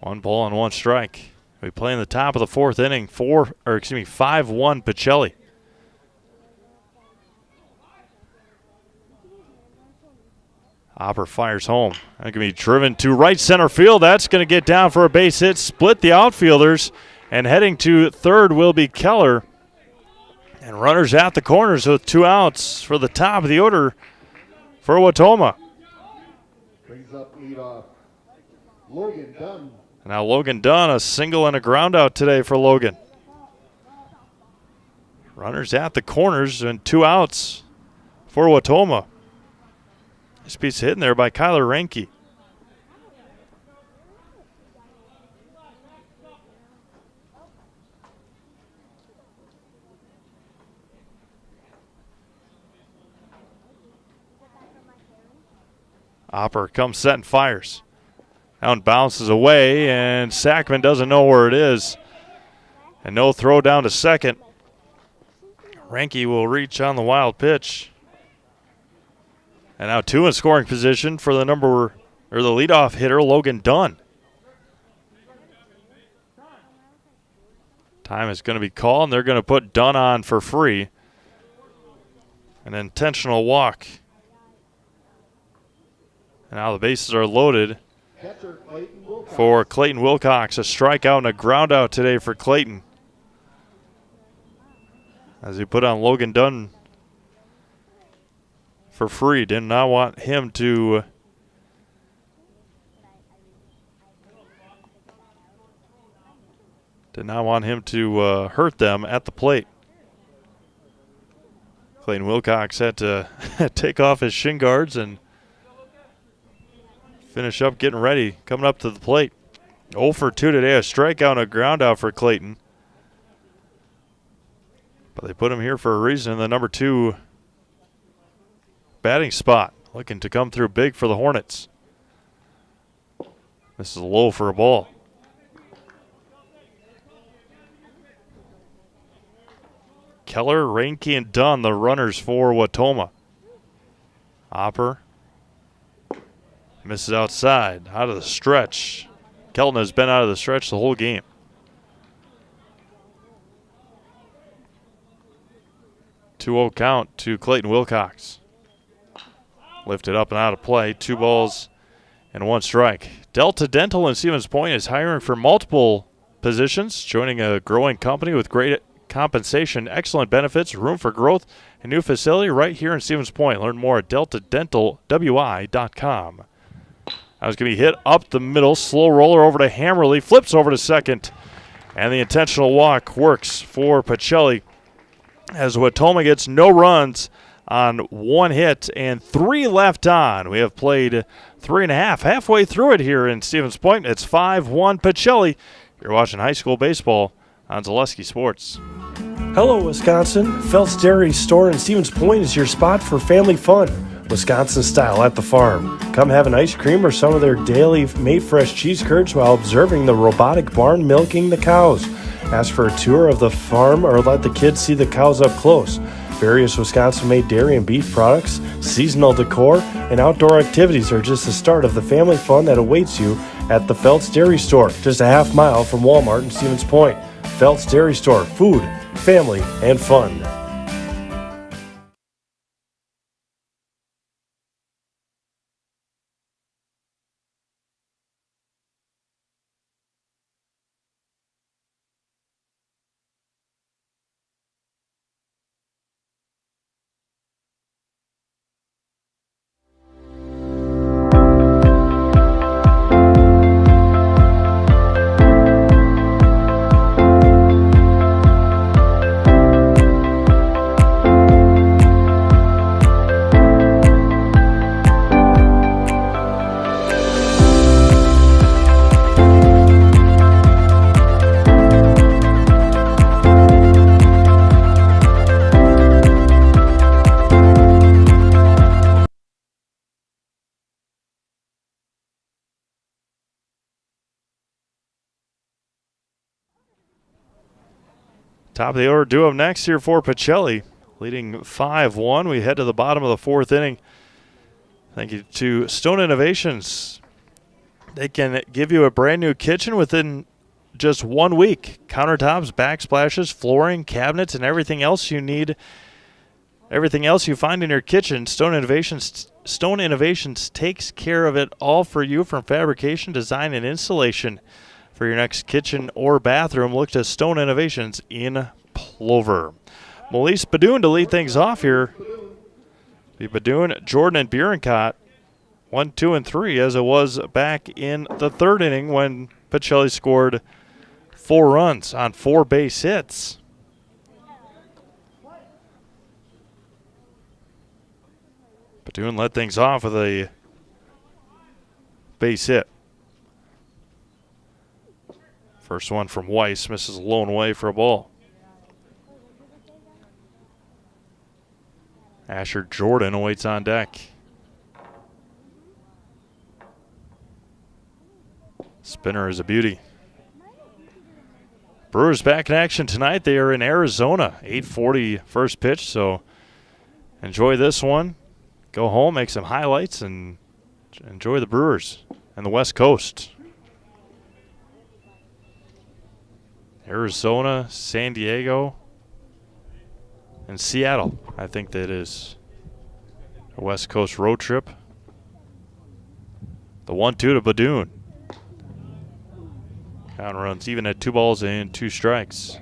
[SPEAKER 1] 1 ball and 1 strike. We play in the top of the 4th inning. 5-1 Pacelli. Hopper fires home. That can be driven to right center field. That's going to get down for a base hit, split the outfielders, and heading to third will be Keller. And runners at the corners with 2 outs for the top of the order for Wautoma.
[SPEAKER 3] Brings up leadoff Logan Dunn.
[SPEAKER 1] Now Logan Dunn, a single and a ground out today for Logan. Runners at the corners and 2 outs for Wautoma. This piece hit in there by Kyler Ranke. Hopper comes set and fires. Down bounces away, and Sackman doesn't know where it is. And no throw down to second. Ranke will reach on the wild pitch. And now 2 in scoring position for the leadoff hitter, Logan Dunn. Time is going to be called, and they're going to put Dunn on for free. An intentional walk. And now the bases are loaded for Clayton Wilcox. A strikeout and a ground out today for Clayton, as he put on Logan Dunn for free. Did not want him to hurt them at the plate. Clayton Wilcox had to take off his shin guards and finish up getting ready, coming up to the plate. 0 for 2 today, a strikeout and a ground out for Clayton. But they put him here for a reason in the number 2 batting spot, looking to come through big for the Hornets. This is low for a ball. Keller, Ranke, and Dunn, the runners for Wautoma. Hopper misses outside, out of the stretch. Kelton has been out of the stretch the whole game. Two-0 count to Clayton Wilcox. Lifted up and out of play. 2 balls and 1 strike. Delta Dental in Stevens Point is hiring for multiple positions, joining a growing company with great compensation, excellent benefits, room for growth, and new facility right here in Stevens Point. Learn more at deltadentalwi.com. That was going to be hit up the middle. Slow roller over to Hammerly. Flips over to second. And the intentional walk works for Pacelli, as Wautoma gets no runs on 1 hit and 3 left on. We have played 3.5, halfway through it here in Stevens Point. It's 5-1 Pacelli. You're watching high school baseball on Zaleski Sports.
[SPEAKER 5] Hello, Wisconsin. Phelps Dairy Store in Stevens Point is your spot for family fun. Wisconsin style at the farm. Come have an ice cream or some of their daily made fresh cheese curds while observing the robotic barn milking the cows. Ask for a tour of the farm or let the kids see the cows up close. Various Wisconsin-made dairy and beef products, seasonal decor, and outdoor activities are just the start of the family fun that awaits you at the Phelps Dairy Store, just a half mile from Walmart in Stevens Point. Phelps Dairy Store, food, family, and fun.
[SPEAKER 1] Top of the order due up next here for Pacelli, leading 5-1. We head to the bottom of the 4th inning. Thank you to Stone Innovations. They can give you a brand new kitchen within just 1 week. Countertops, backsplashes, flooring, cabinets, and everything else you need. Everything else you find in your kitchen, Stone Innovations Stone Innovations takes care of it all for you, from fabrication, design, and installation. For your next kitchen or bathroom, look to Stone Innovations in Plover. Melise Badoon to lead things off here. The Badoon, Jordan, and Bierencott 1, 2, and 3, as it was back in the third inning when Pacelli scored 4 runs on 4 base hits. Badoon led things off with a base hit. First one from Weiss, misses lone way for a ball. Asher Jordan awaits on deck. Spinner is a beauty. Brewers back in action tonight. They are in Arizona. 8:40 first pitch, so enjoy this one. Go home, make some highlights, and enjoy the Brewers and the West Coast. Arizona, San Diego, and Seattle. I think that is a West Coast road trip. The 1-2 to Badoon. Count runs even at 2 balls and 2 strikes.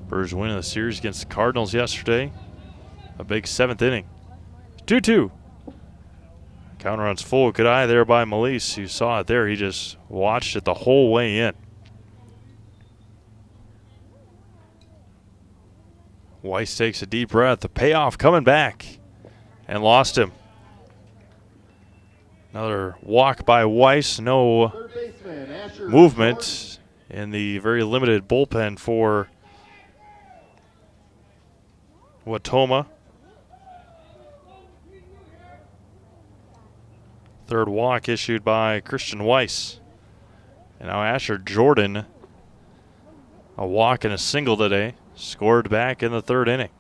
[SPEAKER 1] Brewers winning the series against the Cardinals yesterday. A big 7th inning. 2-2. Count runs full. Good eye there by Melise. You saw it there. He just watched it the whole way in. Weiss takes a deep breath. The payoff coming back. And lost him. Another walk by Weiss. No movement in the very limited bullpen for Wautoma. Third walk issued by Christian Weiss. And now Asher Jordan, a walk and a single today, scored back in the third inning.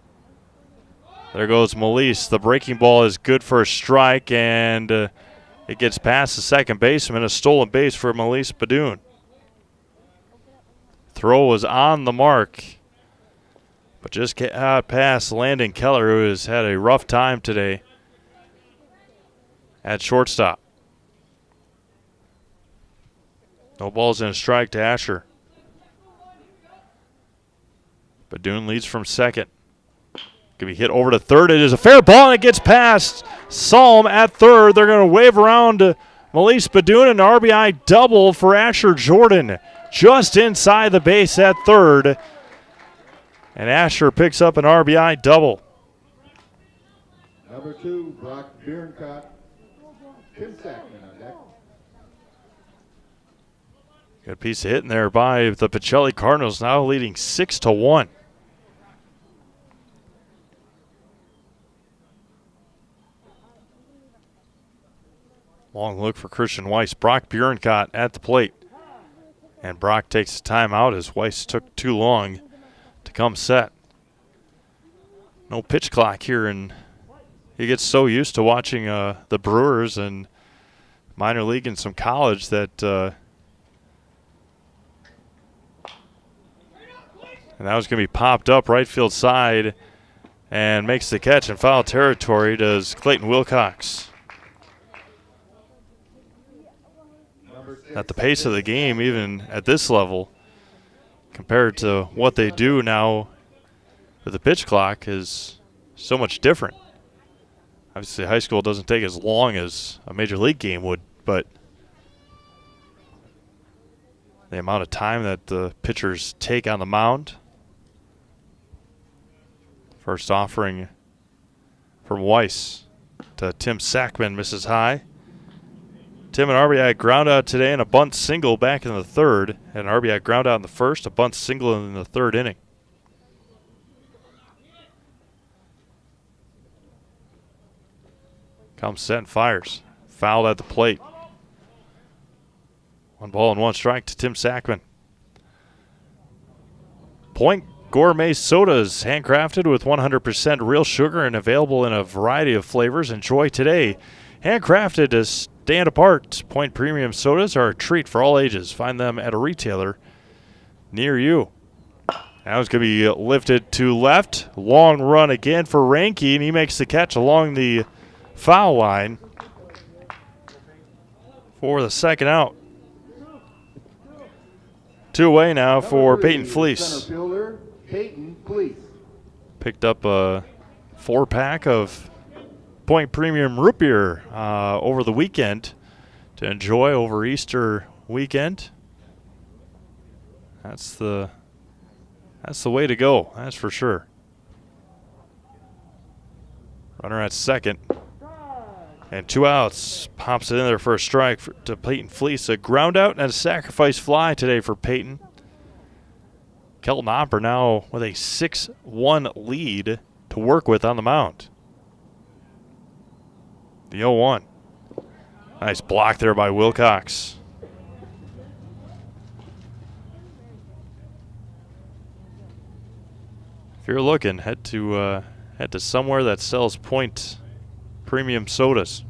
[SPEAKER 1] There goes Melise. The breaking ball is good for a strike, and it gets past the second baseman. A stolen base for Melise Badoon. Throw was on the mark, but just got past Landon Keller, who has had a rough time today at shortstop. No balls and a strike to Asher. Badoon leads from second. Could be hit over to third. It is a fair ball, and it gets past Salm at third. They're going to wave around Melise Badoon, an RBI double for Asher Jordan, just inside the base at third. And Asher picks up an RBI double.
[SPEAKER 3] Number 2, Brock Bierencott. Tim Sackman on deck.
[SPEAKER 1] Good piece of hitting there by the Pacelli Cardinals, now leading 6-1. Long look for Christian Weiss. Brock Bierencott at the plate. And Brock takes the timeout as Weiss took too long to come set. No pitch clock here, and he gets so used to watching the Brewers and minor league and some college that and that was going to be popped up right field side, and makes the catch in foul territory does Clayton Wilcox. At the pace of the game, even at this level, compared to what they do now with the pitch clock, is so much different. Obviously, high school doesn't take as long as a major league game would, but the amount of time that the pitchers take on the mound. First offering from Weiss to Tim Sackman, misses high. Tim, an RBI ground out today and a bunt single back in the third. And an RBI ground out in the first, a bunt single in the third inning. Comes set and fires. Fouled at the plate. 1 ball and 1 strike to Tim Sackman. Point Gourmet sodas, handcrafted with 100% real sugar and available in a variety of flavors. Enjoy today. Handcrafted to stand apart. Point Premium sodas are a treat for all ages. Find them at a retailer near you. Now it's going to be lifted to left. Long run again for Ranke, and he makes the catch along the foul line for the second out. 2 away now for Peyton Fleece.
[SPEAKER 3] Center fielder, Peyton Fleece.
[SPEAKER 1] Picked up a 4-pack of Point Premium Root Beer over the weekend to enjoy over Easter weekend. That's the way to go, that's for sure. Runner at second. And 2 outs. Pops it in there for a strike to Peyton Fleece. A ground out and a sacrifice fly today for Peyton. Kelton Hopper now with a 6-1 lead to work with on the mound. The 0-1. Nice block there by Wilcox. If you're looking, head to somewhere that sells Point Premium sodas.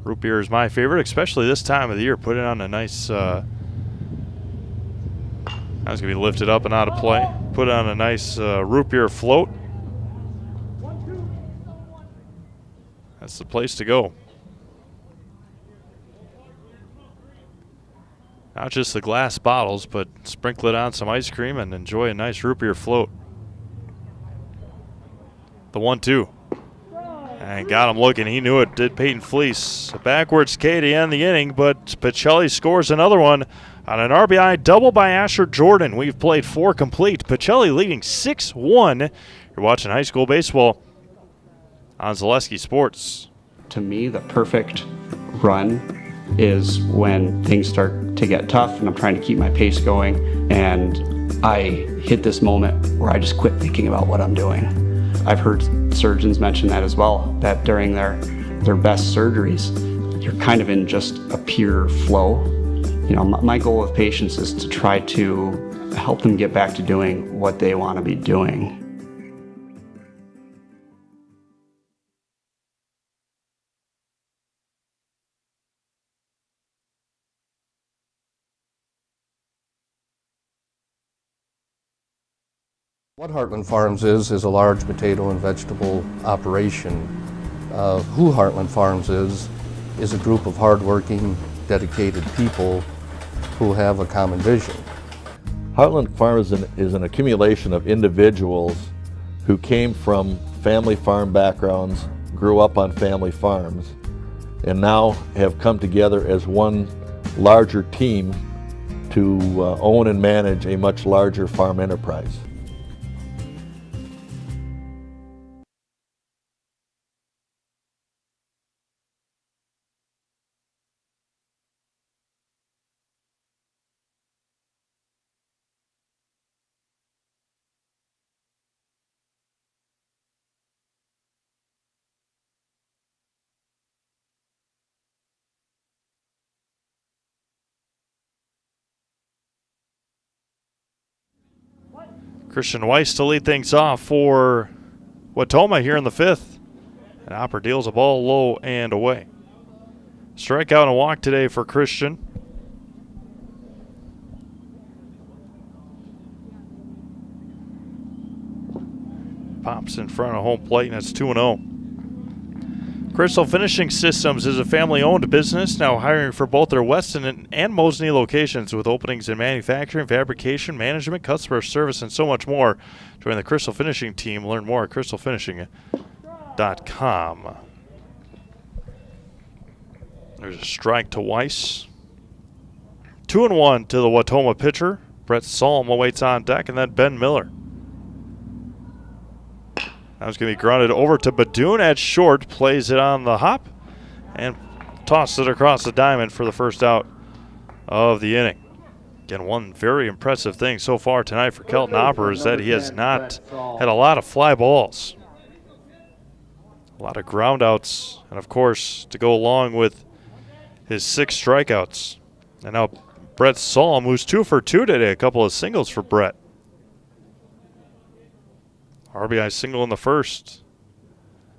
[SPEAKER 1] Root beer is my favorite, especially this time of the year. Put it on a nice. That's gonna be lifted up and out of play. Put it on a nice root beer float. That's the place to go. Not just the glass bottles, but sprinkle it on some ice cream and enjoy a nice root beer float. The 1-2. And got him looking. He knew it, did Peyton Fleece. A backwards K to end the inning, but Pacelli scores another one on an RBI double by Asher Jordan. We've played 4 complete. Pacelli leading 6-1. You're watching high school baseball on Zaleski Sports.
[SPEAKER 18] To me, the perfect run is when things start to get tough and I'm trying to keep my pace going and I hit this moment where I just quit thinking about what I'm doing. I've heard surgeons mention that as well, that during their best surgeries, you're kind of in just a pure flow. You know, my goal with patients is to try to help them get back to doing what they want to be doing.
[SPEAKER 19] What Heartland Farms is a large potato and vegetable operation. Who Heartland Farms is a group of hardworking, dedicated people who have a common vision.
[SPEAKER 20] Heartland Farms is an accumulation of individuals who came from family farm backgrounds, grew up on family farms, and now have come together as one larger team to own and manage a much larger farm enterprise.
[SPEAKER 1] Christian Weiss to lead things off for Wautoma here in the 5th. And Hopper deals a ball low and away. Strikeout and a walk today for Christian. Pops in front of home plate, and it's 2-0. Crystal Finishing Systems is a family-owned business now hiring for both their Weston and Mosney locations with openings in manufacturing, fabrication, management, customer service, and so much more. Join the Crystal Finishing team. Learn more at crystalfinishing.com. There's a strike to Weiss. 2-1 to the Wautoma pitcher. Brett Salm awaits on deck, and then Ben Miller. That was going to be grounded over to Badoon at short. Plays it on the hop and tosses it across the diamond for the first out of the inning. Again, one very impressive thing so far tonight for Kelton Hopper is that he has not had a lot of fly balls. A lot of ground outs, and of course, to go along with his 6 strikeouts. And now Brett Salm, who's 2 for 2 today, a couple of singles for Brett. RBI single in the first.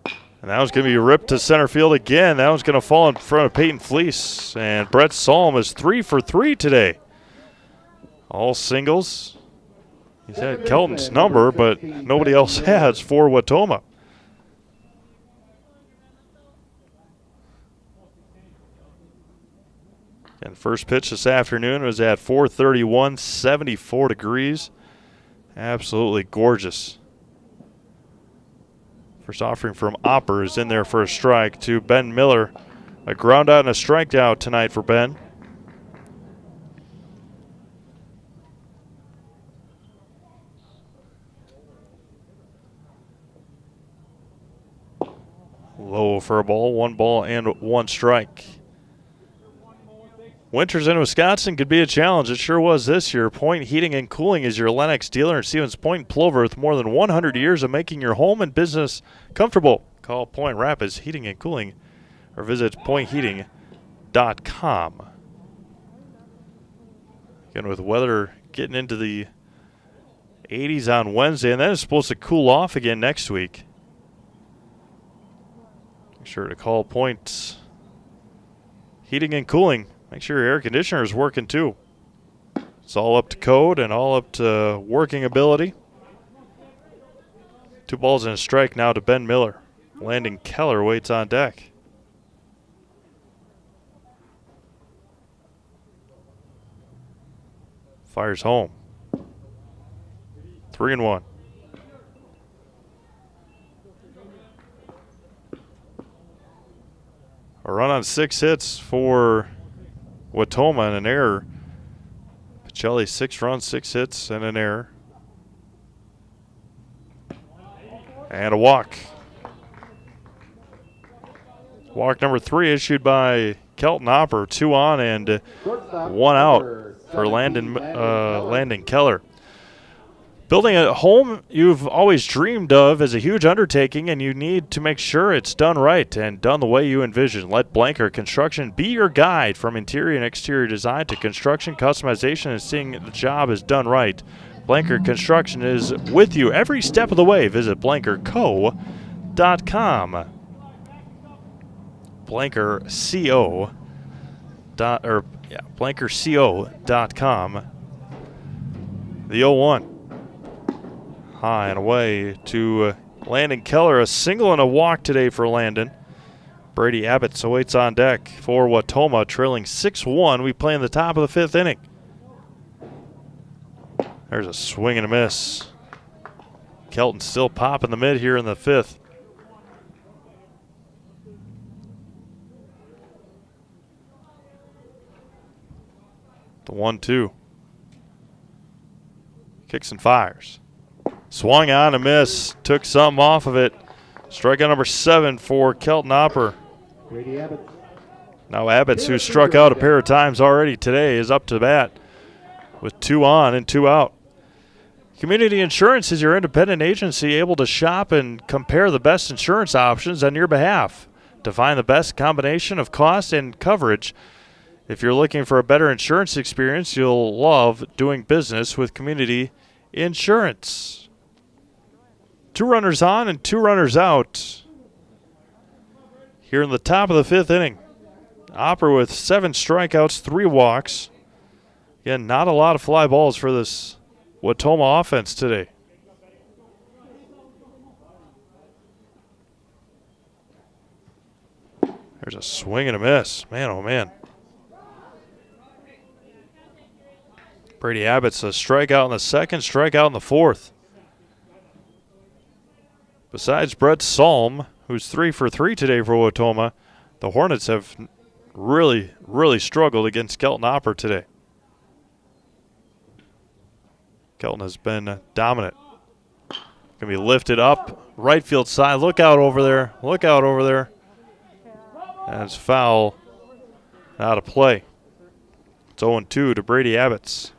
[SPEAKER 1] And that was going to be ripped to center field again. That was going to fall in front of Peyton Fleece. And Brett Salm is 3 for 3 today. All singles. He's had Kelton's number, but nobody else has for Wautoma. And first pitch this afternoon was at 4:31, 74 degrees. Absolutely gorgeous. First offering from Opper is in there for a strike to Ben Miller. A ground out and a strikeout tonight for Ben. Low for a ball, 1 ball and 1 strike. Winters in Wisconsin could be a challenge. It sure was this year. Point Heating and Cooling is your Lennox dealer in Stevens Point, Plover, with more than 100 years of making your home and business comfortable. Call Point Rapids Heating and Cooling or visit pointheating.com. Again, with weather getting into the 80s on Wednesday, and then it's supposed to cool off again next week. Make sure to call Point Heating and Cooling. Make sure your air conditioner is working too. It's all up to code and all up to working ability. 2 balls and a strike now to Ben Miller. Landon Keller waits on deck. Fires home. 3-1. A run on 6 hits for Wautoma and an error. Pacelli 6 runs, 6 hits, and an error. And a walk. Walk number 3 issued by Kelton Opper. 2 on and 1 out for Landon Keller. Building a home you've always dreamed of is a huge undertaking, and you need to make sure it's done right and done the way you envision. Let Blanker Construction be your guide from interior and exterior design to construction, customization, and seeing the job is done right. Blanker Construction is with you every step of the way. Visit blankerco.com. blankerco.com. The 0-1. High and away to Landon Keller. A single and a walk today for Landon. Brady Abbott waits on deck for Wautoma, trailing 6-1. We play in the top of the 5th inning. There's a swing and a miss. Kelton still popping the mid here in the 5th. The 1-2. Kicks and fires. Swung on a miss. Took something off of it. Strikeout number 7 for Kelton Opper. Now Abbott's, who struck out a pair of times already today, is up to bat with 2 on and 2 out. Community Insurance is your independent agency able to shop and compare the best insurance options on your behalf to find the best combination of cost and coverage. If you're looking for a better insurance experience, you'll love doing business with Community Insurance. 2 runners on and 2 runners out here in the top of the 5th inning. Opper with 7 strikeouts, 3 walks. Again, not a lot of fly balls for this Wautoma offense today. There's a swing and a miss. Man, oh man. Brady Abbott's a strikeout in the 2nd, strikeout in the 4th. Besides Brett Salm, who's 3 for 3 today for Wautoma, the Hornets have really, really struggled against Kelton Opper today. Kelton has been dominant. Going to be lifted up, right field side. Look out over there. Look out over there. And it's foul, out of play. It's 0-2 to Brady Abbott's.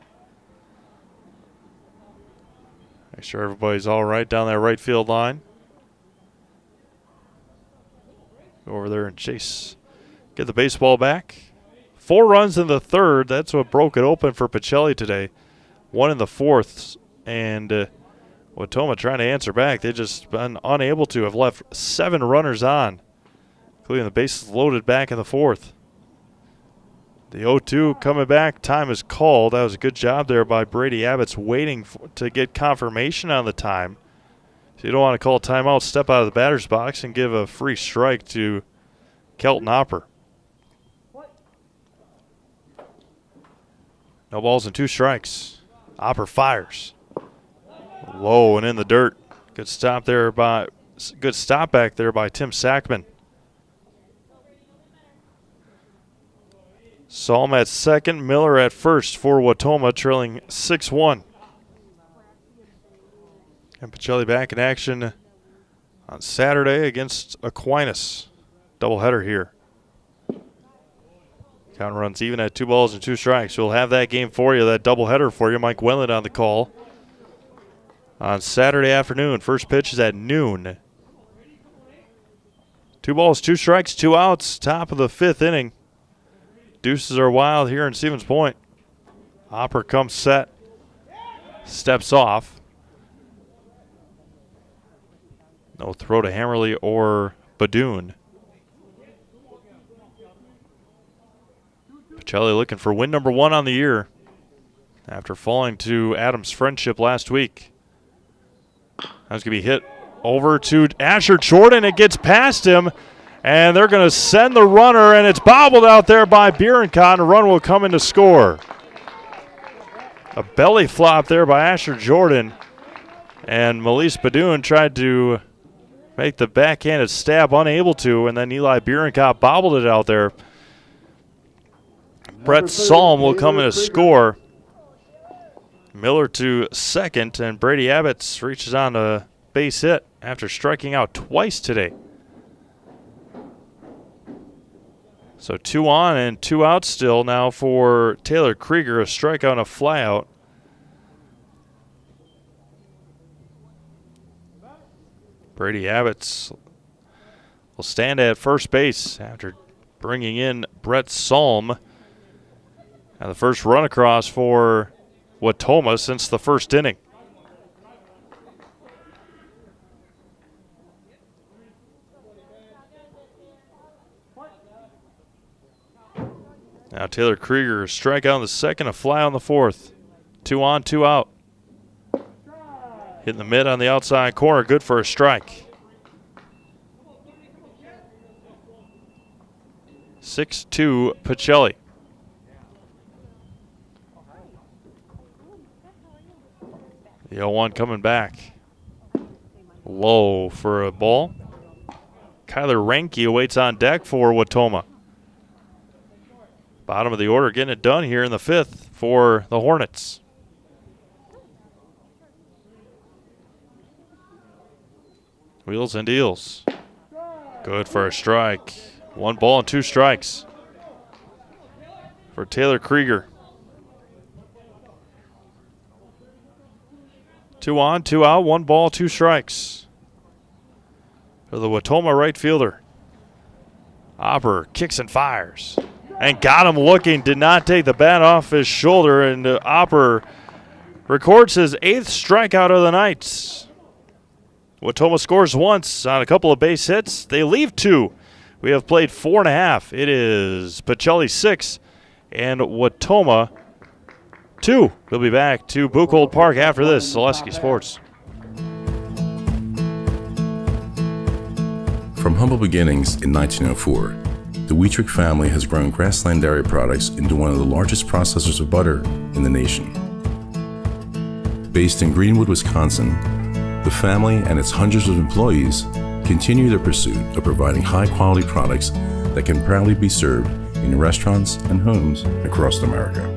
[SPEAKER 1] Make sure everybody's all right down that right field line. Go over there and chase. Get the baseball back. 4 runs in the 3rd. That's what broke it open for Pacelli today. 1 in the 4th. And Wautoma trying to answer back. They've just been unable to. Have left 7 runners on, including the bases loaded back in the 4th. The 0-2 coming back. Time is called. That was a good job there by Brady Abbott's waiting to get confirmation on the time. So you don't want to call a timeout, step out of the batter's box, and give a free strike to Kelton Hopper. No balls and 2 strikes. Hopper fires. Low and in the dirt. Good stop back there by Tim Sackman. Salm at second, Miller at first for Wautoma, trailing 6-1. And Pacelli back in action on Saturday against Aquinas. Doubleheader here. Count runs even at 2 balls and 2 strikes. We'll have that game for you, that doubleheader for you. Mike Welland on the call on Saturday afternoon. First pitch is at noon. 2 balls, 2 strikes, 2 outs. Top of the 5th inning. Deuces are wild here in Stevens Point. Hopper comes set. Steps off. No throw to Hammerly or Badoon. Pacelli looking for win number 1 on the year after falling to Adams Friendship last week. That's going to be hit over to Asher Jordan. It gets past him. And they're going to send the runner, and it's bobbled out there by Bierencott, and a run will come in to score. A belly flop there by Asher Jordan, and Melise Badoon tried to make the backhanded stab, unable to, and then Eli Bierencott bobbled it out there. Brett Salm will come in to score. Miller to second, and Brady Abbott reaches on a base hit after striking out twice today. So 2 on and 2 out still now for Taylor Krieger, a strikeout and a flyout. Brady Abbott will stand at first base after bringing in Brett Salm. And the first run across for Wautoma since the first inning. Now Taylor Krieger, a strikeout in the second, a fly on the 4th. 2 on, 2 out. Hitting the mid on the outside corner, good for a strike. 6-2 Pacelli. The 0-1 coming back. Low for a ball. Kyler Ranke awaits on deck for Wautoma. Bottom of the order, getting it done here in the 5th for the Hornets. Wheels and deals. Good for a strike. 1 ball and 2 strikes for Taylor Krieger. 2 on, 2 out, 1 ball, 2 strikes for the Wautoma right fielder. Hopper kicks and fires. And got him looking, did not take the bat off his shoulder, and Hopper records his 8th strikeout of the night. Wautoma scores once on a couple of base hits. They leave 2. We have played 4.5. It is Pacelli 6 and Wautoma 2. We'll be back to Buchholz Park after this. Zaleski Sports.
[SPEAKER 21] From humble beginnings in 1904, the Wietrich family has grown Grassland Dairy Products into one of the largest processors of butter in the nation. Based in Greenwood, Wisconsin, the family and its hundreds of employees continue their pursuit of providing high-quality products that can proudly be served in restaurants and homes across America.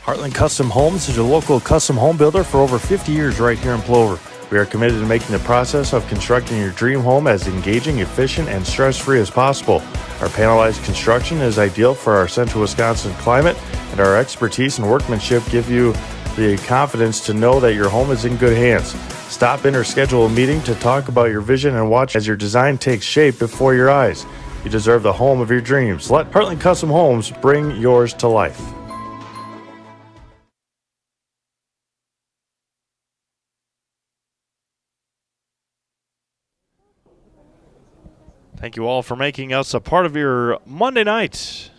[SPEAKER 5] Heartland Custom Homes is your local custom home builder for over 50 years right here in Plover. We are committed to making the process of constructing your dream home as engaging, efficient, and stress-free as possible. Our panelized construction is ideal for our central Wisconsin climate, and our expertise and workmanship give you the confidence to know that your home is in good hands. Stop in or schedule a meeting to talk about your vision and watch as your design takes shape before your eyes. You deserve the home of your dreams. Let Heartland Custom Homes bring yours to life.
[SPEAKER 1] Thank you all for making us a part of your Monday night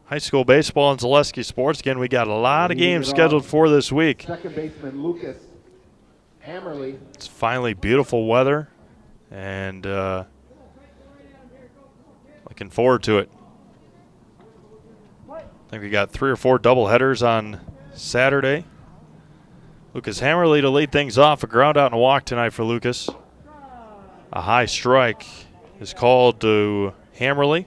[SPEAKER 1] high school baseball and Zaleski sports. Again, we got a lot of games scheduled for this week.
[SPEAKER 3] Second baseman Lucas Hammerly.
[SPEAKER 1] It's finally beautiful weather, and looking forward to it. I think we got 3 or 4 doubleheaders on Saturday. Lucas Hammerly to lead things off. A ground out and a walk tonight for Lucas. A high strike is called to Hammerly.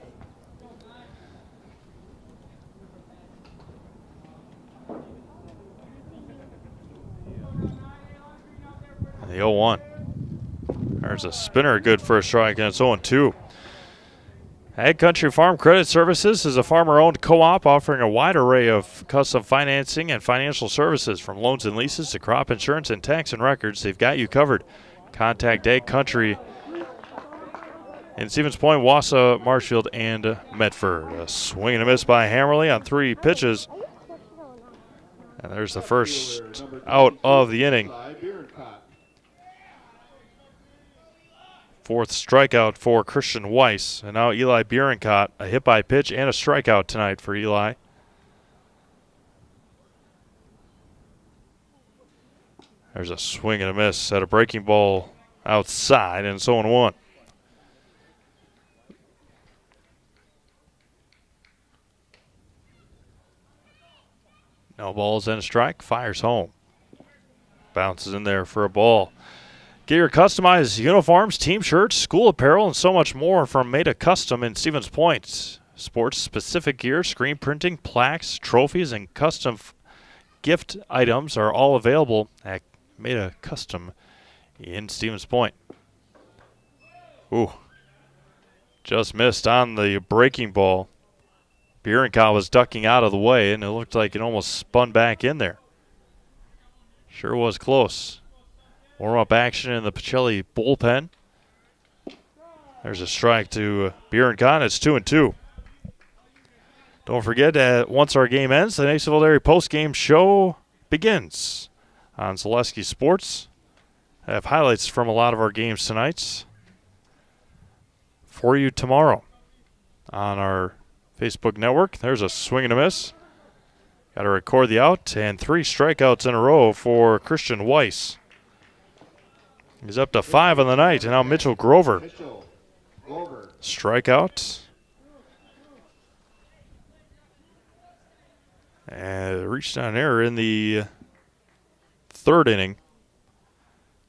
[SPEAKER 1] And the 0-1. There's a spinner good for a strike, and it's 0-2. Ag Country Farm Credit Services is a farmer-owned co-op offering a wide array of custom financing and financial services, from loans and leases to crop insurance and tax and records. They've got you covered. Contact Ag Country in Stevens Point, Wausau, Marshfield, and Medford. A swing and a miss by Hammerly on 3 pitches. And there's the first out of the inning. 4th strikeout for Christian Weiss. And now Eli Bierencott, a hit by pitch and a strikeout tonight for Eli. There's a swing and a miss at a breaking ball outside, and it's 0-1. No balls and a strike. Fires home. Bounces in there for a ball. Get your customized uniforms, team shirts, school apparel, and so much more from Made a Custom in Stevens Point. Sports-specific gear, screen printing, plaques, trophies, and custom gift items are all available at Made a Custom in Stevens Point. Ooh. Just missed on the breaking ball. Bierencott was ducking out of the way, and it looked like it almost spun back in there. Sure was close. Warm-up action in the Pacelli bullpen. There's a strike to Bierencott. It's 2-2. Don't forget that once our game ends, the Nationville Dairy Postgame show begins on Zaleski Sports. I have highlights from a lot of our games tonight for you tomorrow on our Facebook network. There's a swing and a miss. Got to record the out, and 3 strikeouts in a row for Christian Weiss. He's up to 5 on the night, and now Mitchell Grover. Strikeout. And reached down error in the 3rd inning.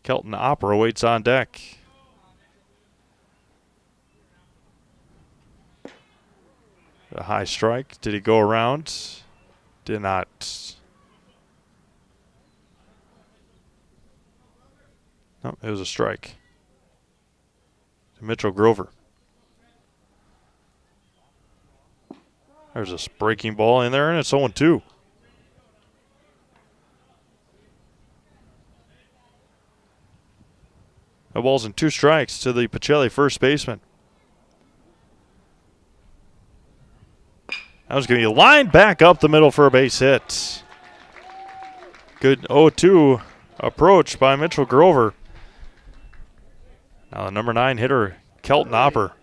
[SPEAKER 1] Kelton Opera waits on deck. A high strike. Did he go around? Did not. No, it was a strike to Mitchell Grover. There's a breaking ball in there, and it's 0-2. No balls and 2 strikes to the Pacelli first baseman. That was going to be lined back up the middle for a base hit. Good 0-2 approach by Mitchell Grover. Now the number 9 hitter, Kelton Opper.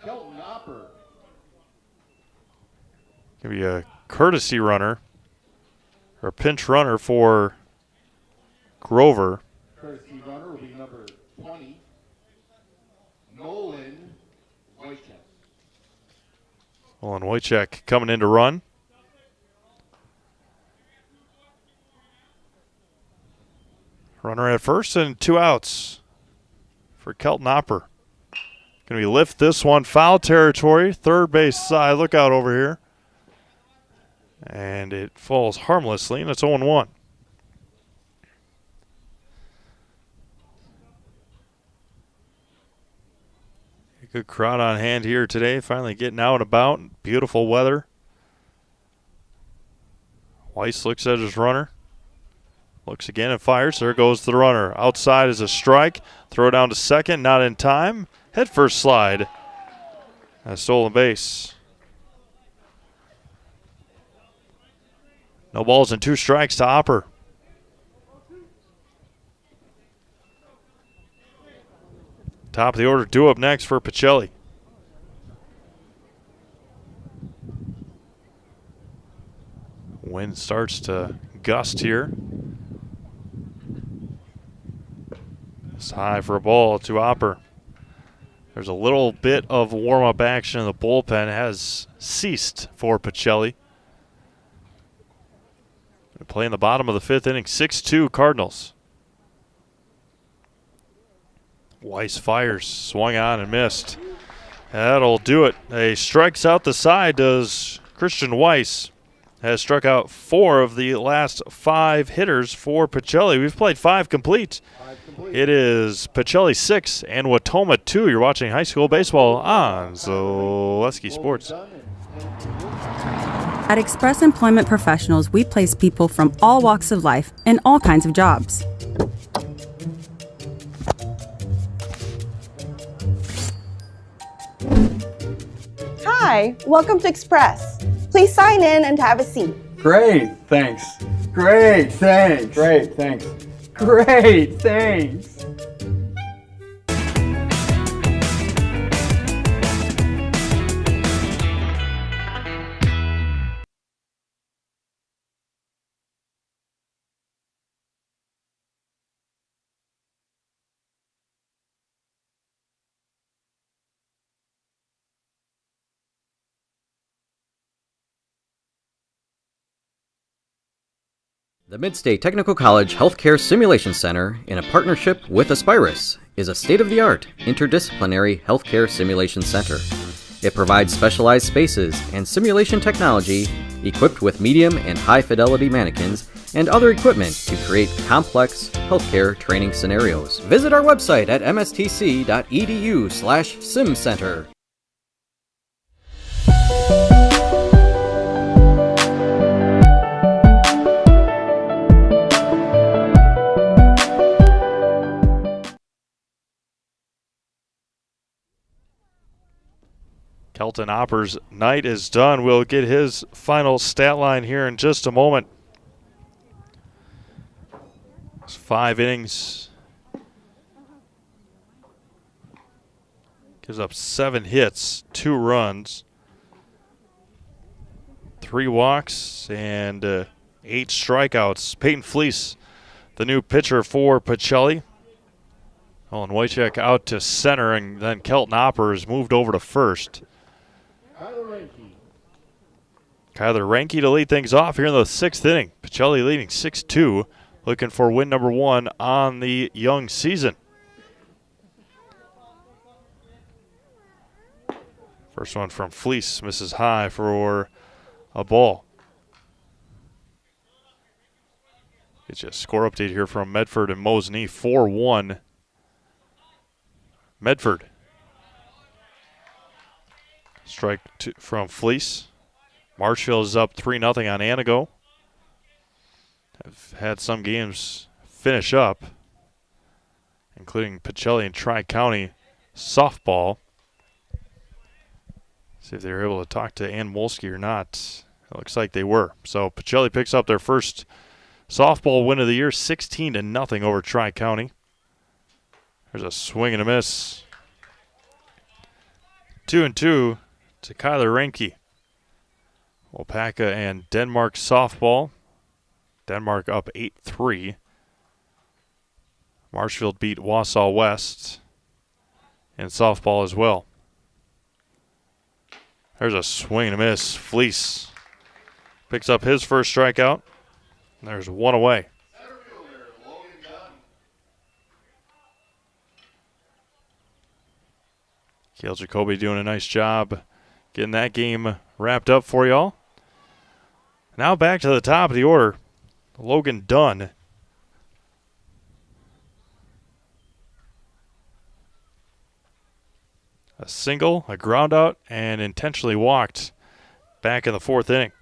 [SPEAKER 3] Kelton Opper.
[SPEAKER 1] Going to be a courtesy runner, or a pinch runner for Grover.
[SPEAKER 3] Courtesy runner will be number 20, Nolan Wojciech.
[SPEAKER 1] Nolan Wojciech coming in to run. Runner at first and 2 outs for Kelton Opper. Going to be lift this one, foul territory, third base side. Look out over here. And it falls harmlessly, and it's 0-1. A good crowd on hand here today, finally getting out and about. Beautiful weather. Weiss looks at his runner. Looks again and fires. There goes the runner. Outside is a strike. Throw down to second. Not in time. Head first slide. A stolen base. No balls and 2 strikes to Opper. Top of the order, due up next for Pacelli. Wind starts to gust here. It's high for a ball to Opper. There's a little bit of warm-up action in the bullpen. Has ceased for Pacelli. Playing the bottom of the fifth inning, 6-2 Cardinals. Weiss fires, swung on and missed. That'll do it. A strikes out the side does Christian Weiss. Has struck out 4 of the last 5 hitters for Pacelli. We've played 5 complete. It is Pacelli 6 and Wautoma 2. You're watching high school baseball on Zaleski Sports.
[SPEAKER 2] At Express Employment Professionals, we place people from all walks of life in all kinds of jobs.
[SPEAKER 22] Hi, welcome to Express. Please sign in and have a seat.
[SPEAKER 23] Great, thanks. Great, thanks. Great, thanks. Great, thanks.
[SPEAKER 24] The Midstate Technical College Healthcare Simulation Center, in a partnership with Aspirus, is a state-of-the-art, interdisciplinary healthcare simulation center. It provides specialized spaces and simulation technology equipped with medium and high-fidelity mannequins and other equipment to create complex healthcare training scenarios. Visit our website at mstc.edu/simcenter.
[SPEAKER 1] Kelton Opper's night is done. We'll get his final stat line here in just a moment. It's 5 innings. Gives up 7 hits, 2 runs, 3 walks, and 8 strikeouts. Peyton Fleece, the new pitcher for Pacelli. Colin Wojciech out to center, and then Kelton Opper is moved over to first. Kyler Ranke to lead things off here in the 6th inning. Pacelli leading 6-2, looking for win number 1 on the young season. First one from Fleece, misses high for a ball. Get you a score update here from Medford and Mosney, 4-1. Medford. Strike 2 from Fleece. Marshfield is up 3-0 on Anago. Have had some games finish up, including Pacelli and Tri-County softball. See if they were able to talk to Ann Molsky or not. It looks like they were. So Pacelli picks up their first softball win of the year, 16-0 over Tri-County. There's a swing and a miss. 2-2 to Kyler Ranke. Wapaka and Denmark softball. Denmark up 8-3. Marshfield beat Wausau West in softball as well. There's a swing and a miss. Fleece picks up his first strikeout. There's 1 away. Cale Jacoby doing a nice job getting that game wrapped up for y'all. Now back to the top of the order. Logan Dunn. A single, a ground out, and intentionally walked back in the 4th inning.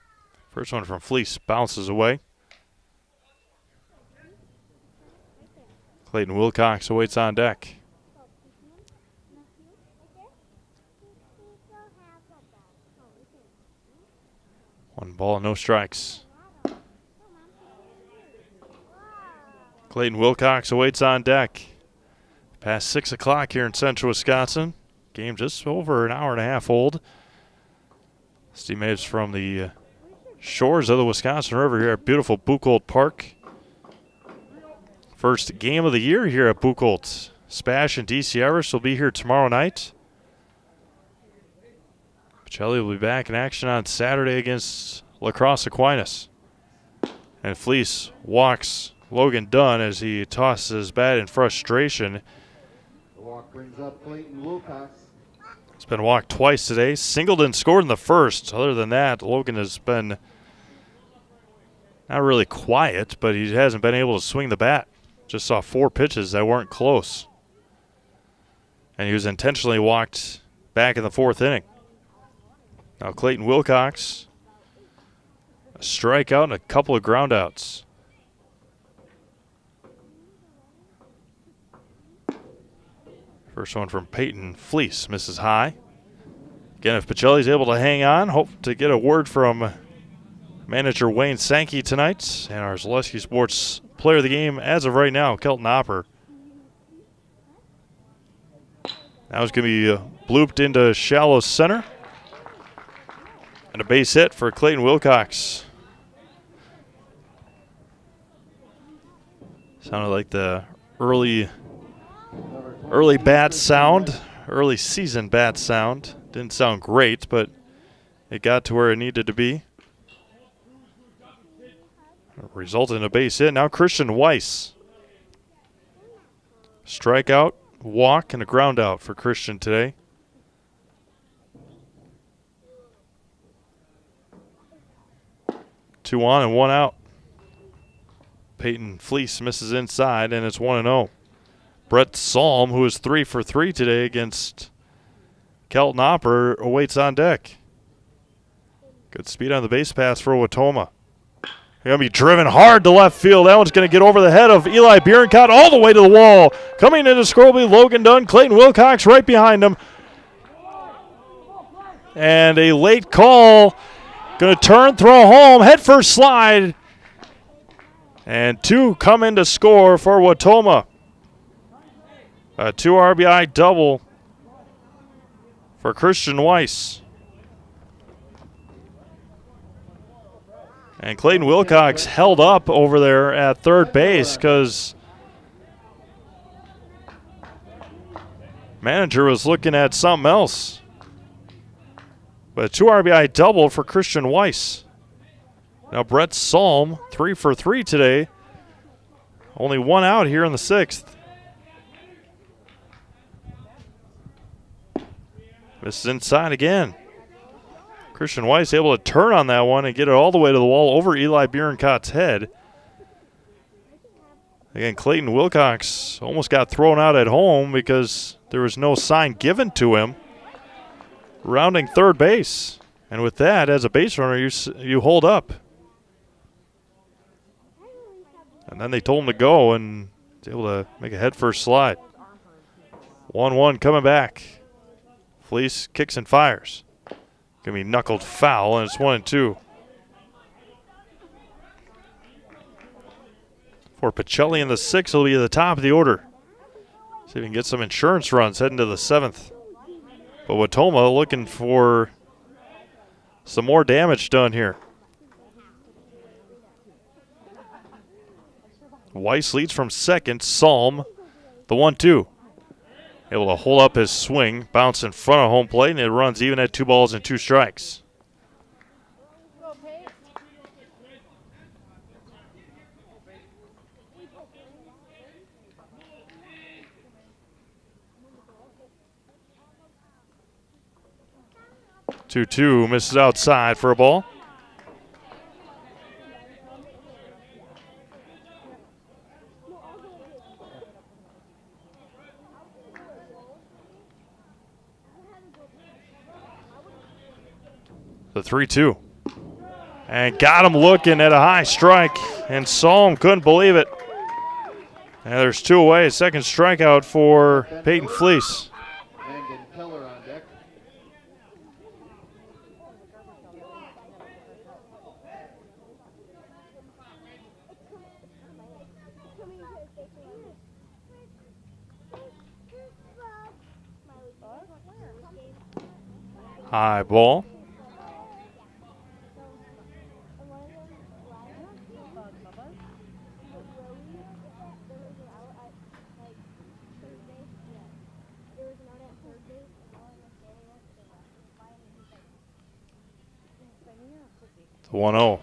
[SPEAKER 1] First one from Fleece bounces away. Clayton Wilcox awaits on deck. One ball, no strikes. Clayton Wilcox awaits on deck. Past 6 o'clock here in central Wisconsin. Game just over an hour and a half old. Teammates from the shores of the Wisconsin River here at beautiful Buchholz Park. First game of the year here at Buchholz. Spash and DC Irish will be here tomorrow night. Pacelli will be back in action on Saturday against La Crosse Aquinas. And Fleece walks Logan Dunn as he tosses his bat in frustration.
[SPEAKER 3] The walk brings up Clayton Wilcox.
[SPEAKER 1] He's been walked twice today. Singleton scored in the first. Other than that, Logan has been not really quiet, but he hasn't been able to swing the bat. Just saw 4 pitches that weren't close. And he was intentionally walked back in the 4th inning. Now Clayton Wilcox, a strikeout and a couple of groundouts. First one from Peyton Fleece, misses high. Again, if Pacelli's able to hang on, hope to get a word from manager Wayne Sankey tonight. And our Zaleski Sports player of the game as of right now, Kelton Hopper. Now it's going to be blooped into shallow center. And a base hit for Clayton Wilcox. Sounded like the early bat sound, early season bat sound. Didn't sound great, but it got to where it needed to be. Resulted in a base hit. Now Christian Weiss. Strikeout, walk, and a ground out for Christian today. Two on and one out. Peyton Fleece misses inside, and it's 1-0. Brett Salm, who is 3 for 3 today against Kelton Hopper, awaits on deck. Good speed on the base pass for Wautoma. Going to be driven hard to left field. That one's going to get over the head of Eli Bierencott all the way to the wall. Coming into Scroby, Logan Dunn, Clayton Wilcox right behind him. And a late call. Going to turn, throw home, head first slide. And 2 come in to score for Wautoma. A 2 RBI double for Christian Weiss. And Clayton Wilcox held up over there at third base because manager was looking at something else. But a 2 RBI double for Christian Weiss. Now Brett Salm, 3 for 3 today. Only 1 out here in the 6th. This is inside again. Christian Weiss able to turn on that one and get it all the way to the wall over Eli Bierencott's head. Again, Clayton Wilcox almost got thrown out at home because there was no sign given to him. Rounding third base. And with that, as a base runner, you hold up. And then they told him to go and was able to make a head-first slide. 1-1 coming back. Fleece kicks and fires. Going to be knuckled foul, and it's 1-2. For Pacelli in the 6th, he'll be at the top of the order. See if he can get some insurance runs heading to the 7th. But Wautoma looking for some more damage done here. Weiss leads from second. Salm, the 1-2. Able to hold up his swing, bounce in front of home plate, and it runs even at 2 balls and 2 strikes. Two misses outside for a ball. The 3-2. And got him looking at a high strike. And Salm couldn't believe it. And there's 2 away. Second strikeout for Peyton Fleece. High ball. The 1-0.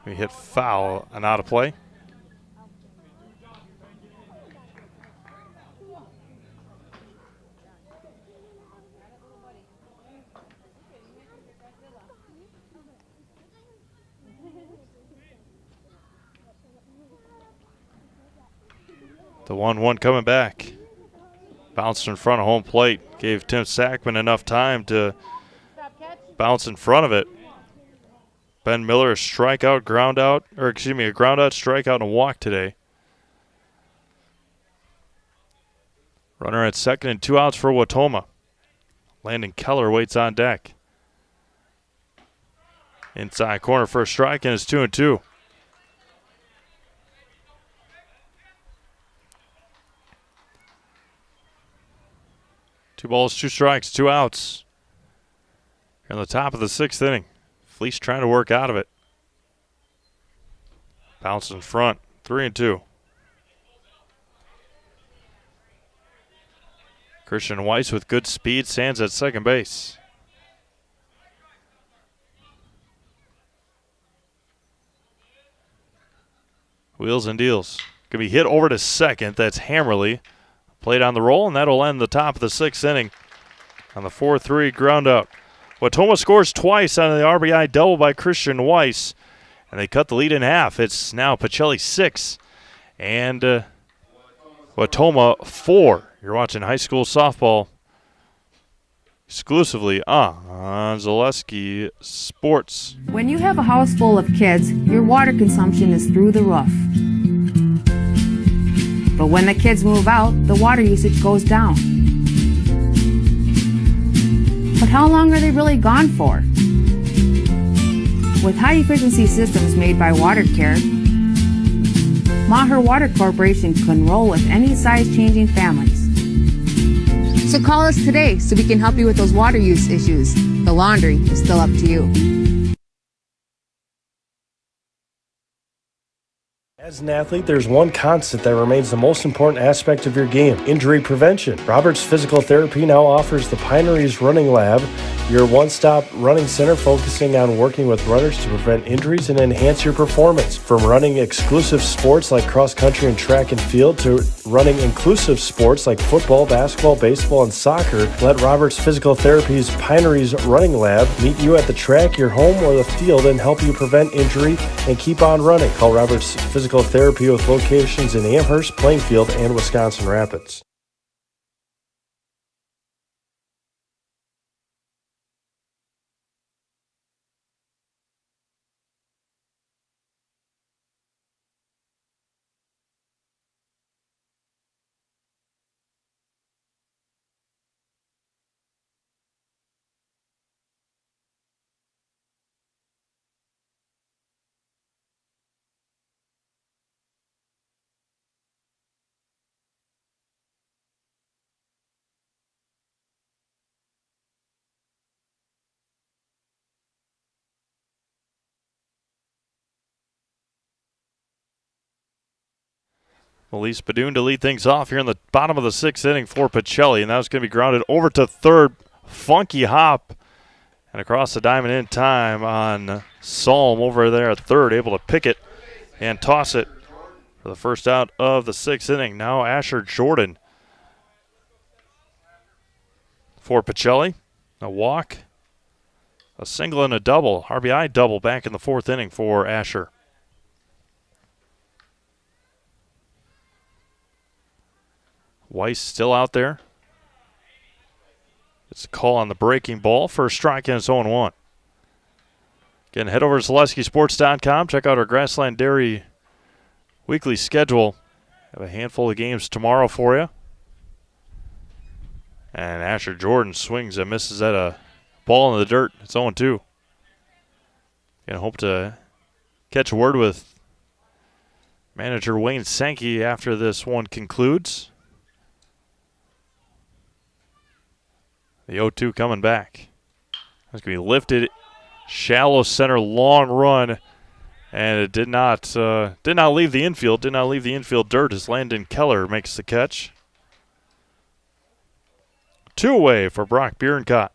[SPEAKER 1] We hit foul and out of play. The 1-1 coming back. Bounced in front of home plate. Gave Tim Sackman enough time to bounce in front of it. Ben Miller, a strikeout, ground out, or excuse me, a ground out, strikeout, and a walk today. Runner at second and 2 outs for Wautoma. Landon Keller waits on deck. Inside corner for a strike, and it's 2-2. Two balls, 2 strikes, 2 outs. Here on the top of the 6th inning. Fleece trying to work out of it. Bounce in front, 3-2. Christian Weiss with good speed stands at second base. Wheels and deals. Going to be hit over to second. That's Hammerly. Played on the roll, and that'll end the top of the 6th inning on the 4-3 ground out. Wautoma scores twice on the RBI double by Christian Weiss, and they cut the lead in half. It's now Pacelli 6 and Wautoma 4. You're watching high school softball exclusively on Zaleski Sports.
[SPEAKER 4] When you have a house full of kids, your water consumption is through the roof. But when the kids move out, the water usage goes down. But how long are they really gone for? With high-efficiency systems made by WaterCare, Maher Water Corporation can roll with any size-changing families. So call us today so we can help you with those water use issues. The laundry is still up to you.
[SPEAKER 5] As an athlete, there's one constant that remains the most important aspect of your game: injury prevention. Roberts Physical Therapy now offers the Pineries Running Lab, your one-stop running center focusing on working with runners to prevent injuries and enhance your performance. From running exclusive sports like cross-country and track and field to running inclusive sports like football, basketball, baseball, and soccer, let Roberts Physical Therapy's Pineries Running Lab meet you at the track, your home, or the field and help you prevent injury and keep on running. Call Roberts Physical Therapy with locations in Amherst, Plainfield, and Wisconsin Rapids.
[SPEAKER 1] Elise Badoon to lead things off here in the bottom of the 6th inning for Pacelli, and that was going to be grounded over to third. Funky hop and across the diamond in time on Salm over there at third, able to pick it and toss it for the first out of the 6th inning. Now Asher Jordan for Pacelli. A walk, a single, and a double. RBI double back in the 4th inning for Asher. Weiss still out there. It's a call on the breaking ball for a strike, and it's 0-1. Again, head over to ZaleskiSports.com. Check out our Grassland Dairy weekly schedule. Have a handful of games tomorrow for you. And Asher Jordan swings and misses at a ball in the dirt. It's 0-2. Gonna hope to catch a word with manager Wayne Sankey after this one concludes. The 0-2 coming back. It's going to be lifted, shallow center, long run, and it did not leave the infield. Did not leave the infield dirt as Landon Keller makes the catch. 2 away for Brock Bierencott.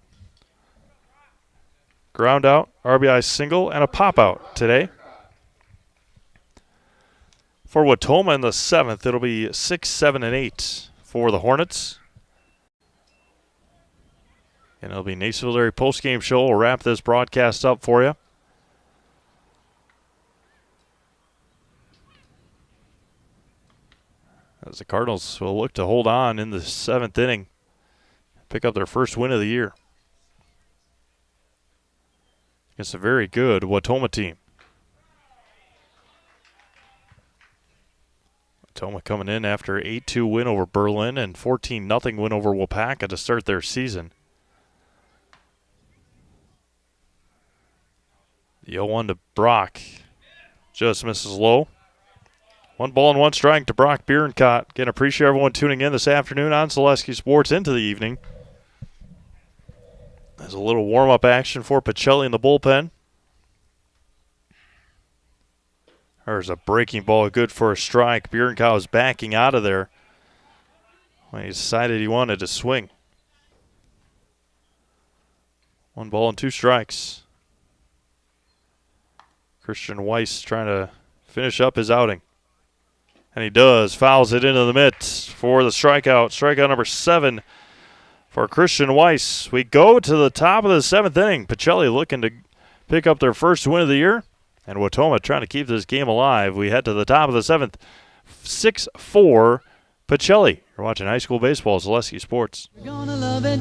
[SPEAKER 1] Ground out, RBI single, and a pop out today. For Wautoma in the 7th, it'll be 6, 7, and 8 for the Hornets. And it'll be Nacerville Dairy postgame show. We'll wrap this broadcast up for you. As the Cardinals will look to hold on in the 7th inning. Pick up their first win of the year. Against a very good Wautoma team. Wautoma coming in after an 8-2 win over Berlin and 14-0 win over Wapaka to start their season. The 0-1 to Brock. Just misses low. 1 ball and 1 strike to Brock Bierencott. Again, appreciate everyone tuning in this afternoon on Zaleski Sports into the evening. There's a little warm-up action for Pacelli in the bullpen. There's a breaking ball good for a strike. Bierencott was backing out of there when he decided he wanted to swing. 1 ball and 2 strikes. Christian Weiss trying to finish up his outing. And he does. Fouls it into the mitt for the strikeout. Strikeout number 7 for Christian Weiss. We go to the top of the 7th inning. Pacelli looking to pick up their first win of the year. And Wautoma trying to keep this game alive. We head to the top of the 7th. 6-4 Pacelli. You're watching high school baseball, Zaleski Sports.
[SPEAKER 6] You're gonna love it.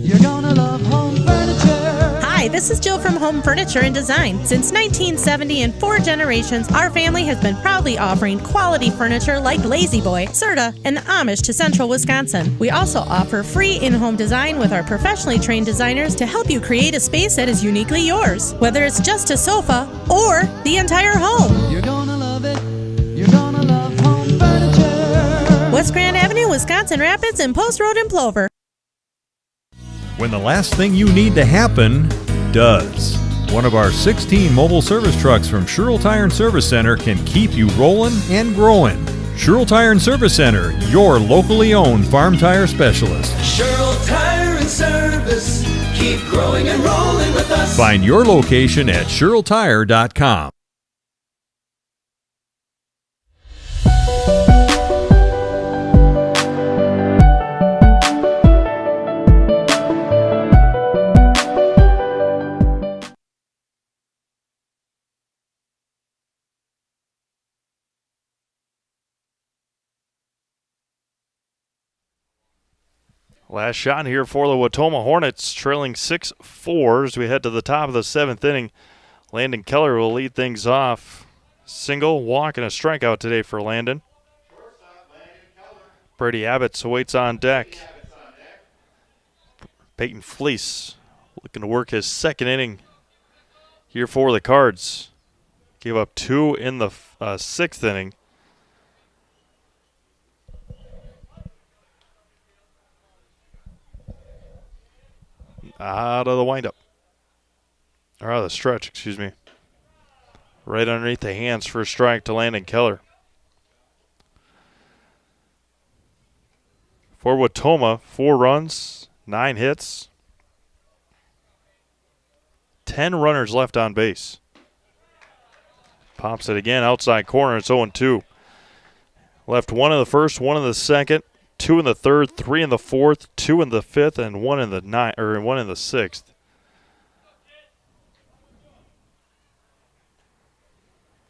[SPEAKER 6] You're gonna love home furniture.
[SPEAKER 7] Hi, this is Jill from Home Furniture and Design. Since 1970 and 4 generations, our family has been proudly offering quality furniture like Lazy Boy, Serta, and the Amish to Central Wisconsin. We also offer free in-home design with our professionally trained designers to help you create a space that is uniquely yours, whether it's just a sofa or the entire home.
[SPEAKER 6] You're gonna love it. You're gonna love home furniture.
[SPEAKER 7] West Grand Avenue, Wisconsin Rapids, and Post Road in Plover.
[SPEAKER 8] When the last thing you need to happen does. One of our 16 mobile service trucks from Sherrill Tire and Service Center can keep you rolling and growing. Sherrill Tire and Service Center, your locally owned farm tire specialist.
[SPEAKER 6] Sherrill Tire and Service, keep growing and rolling with us.
[SPEAKER 8] Find your location at SherrillTire.com.
[SPEAKER 1] Last shot here for the Wautoma Hornets, trailing 6-4 as we head to the top of the 7th inning. Landon Keller will lead things off. Single, walk, and a strikeout today for Landon. Brady Abbott's waits on deck. Peyton Fleece looking to work his 2nd inning here for the Cards. Gave up 2 in the 6th inning. Out of the windup. Or out of the stretch, excuse me. Right underneath the hands for a strike to Landon Keller. For Wautoma, 4 runs, 9 hits. 10 runners left on base. Pops it again, outside corner, it's 0-2. Left 1 in the 1st, 1 in the 2nd. 2 in the 3rd, 3 in the 4th, 2 in the 5th, and 1 in the 6th.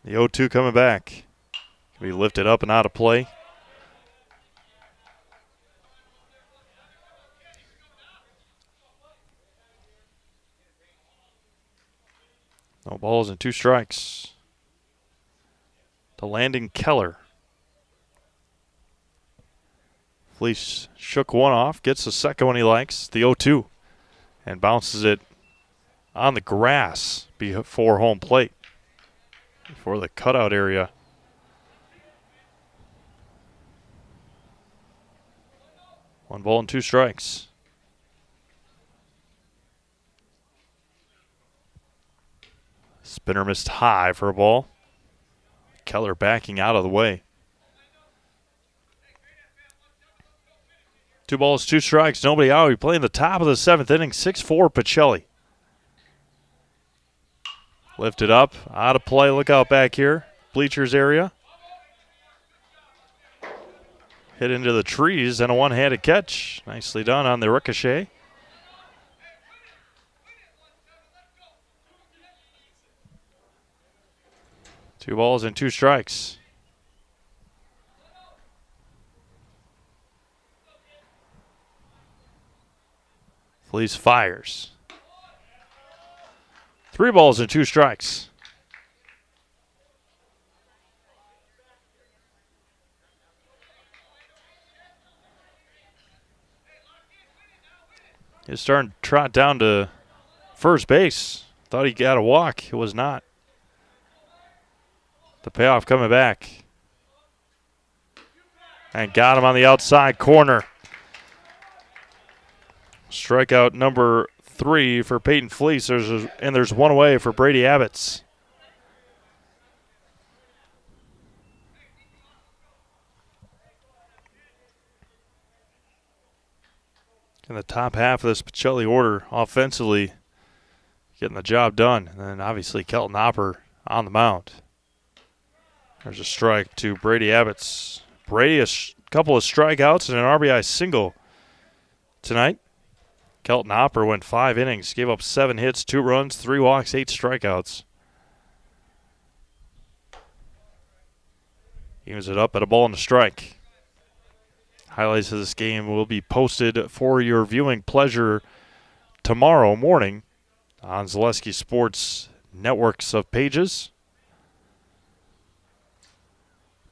[SPEAKER 1] The 0-2 coming back. Can be lifted up and out of play. No balls and 2 strikes. To Landon Keller. Fleece shook one off, gets the second one he likes, the 0-2, and bounces it on the grass before home plate, before the cutout area. One ball and 2 strikes. Spinner missed high for a ball. Keller backing out of the way. 2 balls, 2 strikes, nobody out. We play in the top of the 7th inning, 6-4 Pacelli. Lifted up, out of play. Look out back here. Bleachers area. Hit into the trees and a one-handed catch. Nicely done on the ricochet. Two balls and 2 strikes. Fleece fires. 3 balls and 2 strikes. He's starting to trot down to first base. Thought he got a walk. It was not. The payoff coming back. And got him on the outside corner. Strikeout number 3 for Peyton Fleece. There's one away for Brady Abbots. In the top half of this Pacelli order, offensively, getting the job done. And then obviously Kelton Hopper on the mound. There's a strike to Brady Abbots. Brady, a couple of strikeouts and an RBI single tonight. Kelton Hopper went 5 innings, gave up 7 hits, 2 runs, 3 walks, 8 strikeouts. Evens it up at a ball and a strike. Highlights of this game will be posted for your viewing pleasure tomorrow morning on Zaleski Sports networks of pages.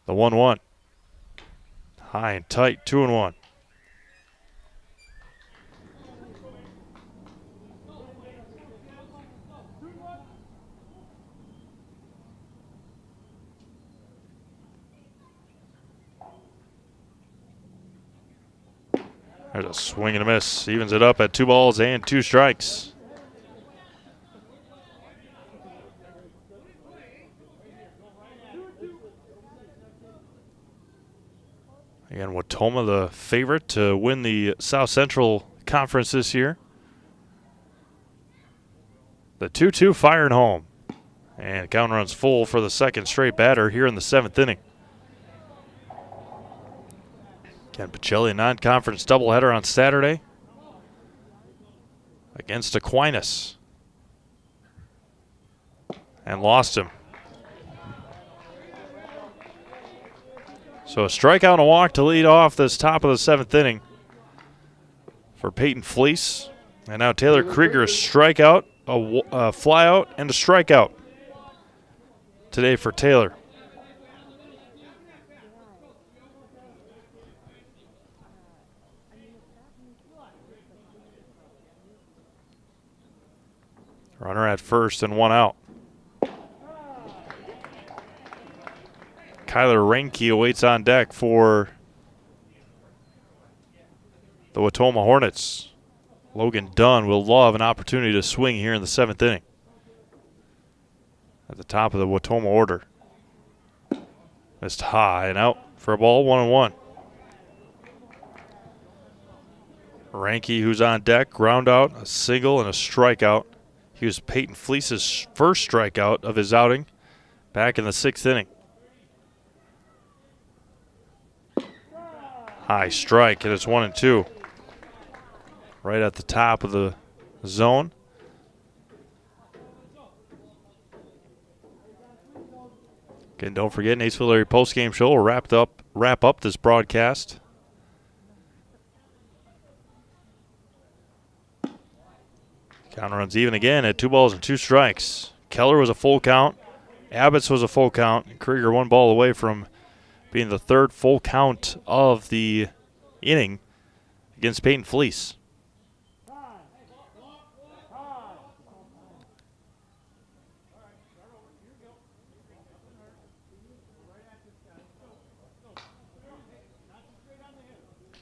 [SPEAKER 1] The 1-1. High and tight, 2-1. There's a swing and a miss. Evens it up at 2 balls and 2 strikes. Again, Wautoma the favorite to win the South Central Conference this year. The 2-2 firing home. And count runs full for the second straight batter here in the 7th inning. Again, Pacelli, a non-conference doubleheader on Saturday against Aquinas. And lost him. So a strikeout and a walk to lead off this top of the 7th inning for Peyton Fleece. And now Taylor Krieger, a strikeout, a flyout, and a strikeout today for Taylor. Runner at first and 1 out. Kyler Reinke awaits on deck for the Wautoma Hornets. Logan Dunn will love an opportunity to swing here in the 7th inning. At the top of the Wautoma order. Missed high and out for a ball, 1-1. Reinke, who's on deck, ground out, a single and a strikeout. He was Peyton Fleece's first strikeout of his outing back in the 6th inning. High strike, and it's 1-2. Right at the top of the zone. Again, don't forget, Naysville Area Postgame Show will wrap up this broadcast. Count runs even again at 2 balls and 2 strikes. Keller was a full count. Abbots was a full count. And Krieger 1 ball away from being the 3rd full count of the inning against Peyton Fleece.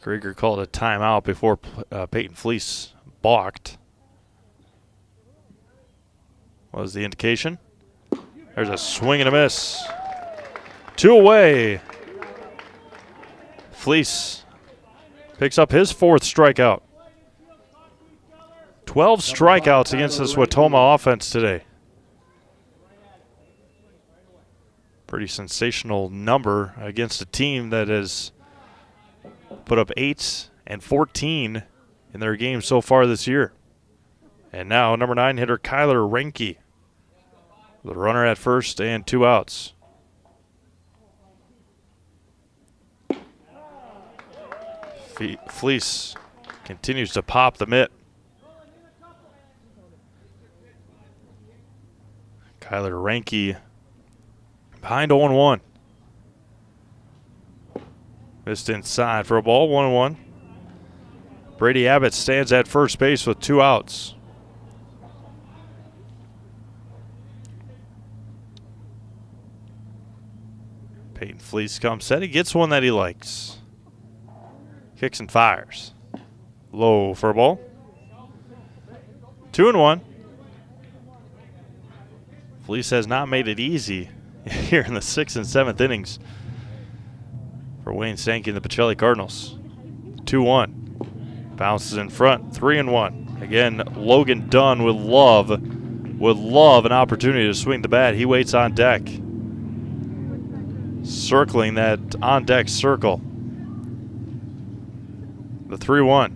[SPEAKER 1] Krieger called a timeout before Peyton Fleece balked. Was the indication. There's a swing and a miss. 2 away. Fleece picks up his 4th strikeout. 12 strikeouts against this Wautoma offense today. Pretty sensational number against a team that has put up 8 and 14 in their games so far this year. And now number 9 hitter Kyler Renke. The runner at first and 2 outs. Fleece continues to pop the mitt. Kyler Renke behind 0-1. Missed inside for a ball, 1-1. Brady Abbott stands at first base with 2 outs. Peyton Fleece comes set. He gets one that he likes. Kicks and fires. Low for a ball. 2-1. Fleece has not made it easy here in the 6th and 7th innings for Wayne Sankey and the Pacelli Cardinals. 2-1. Bounces in front. 3-1. Again, Logan Dunn would love an opportunity to swing the bat. He waits on deck. Circling that on-deck circle. The 3-1.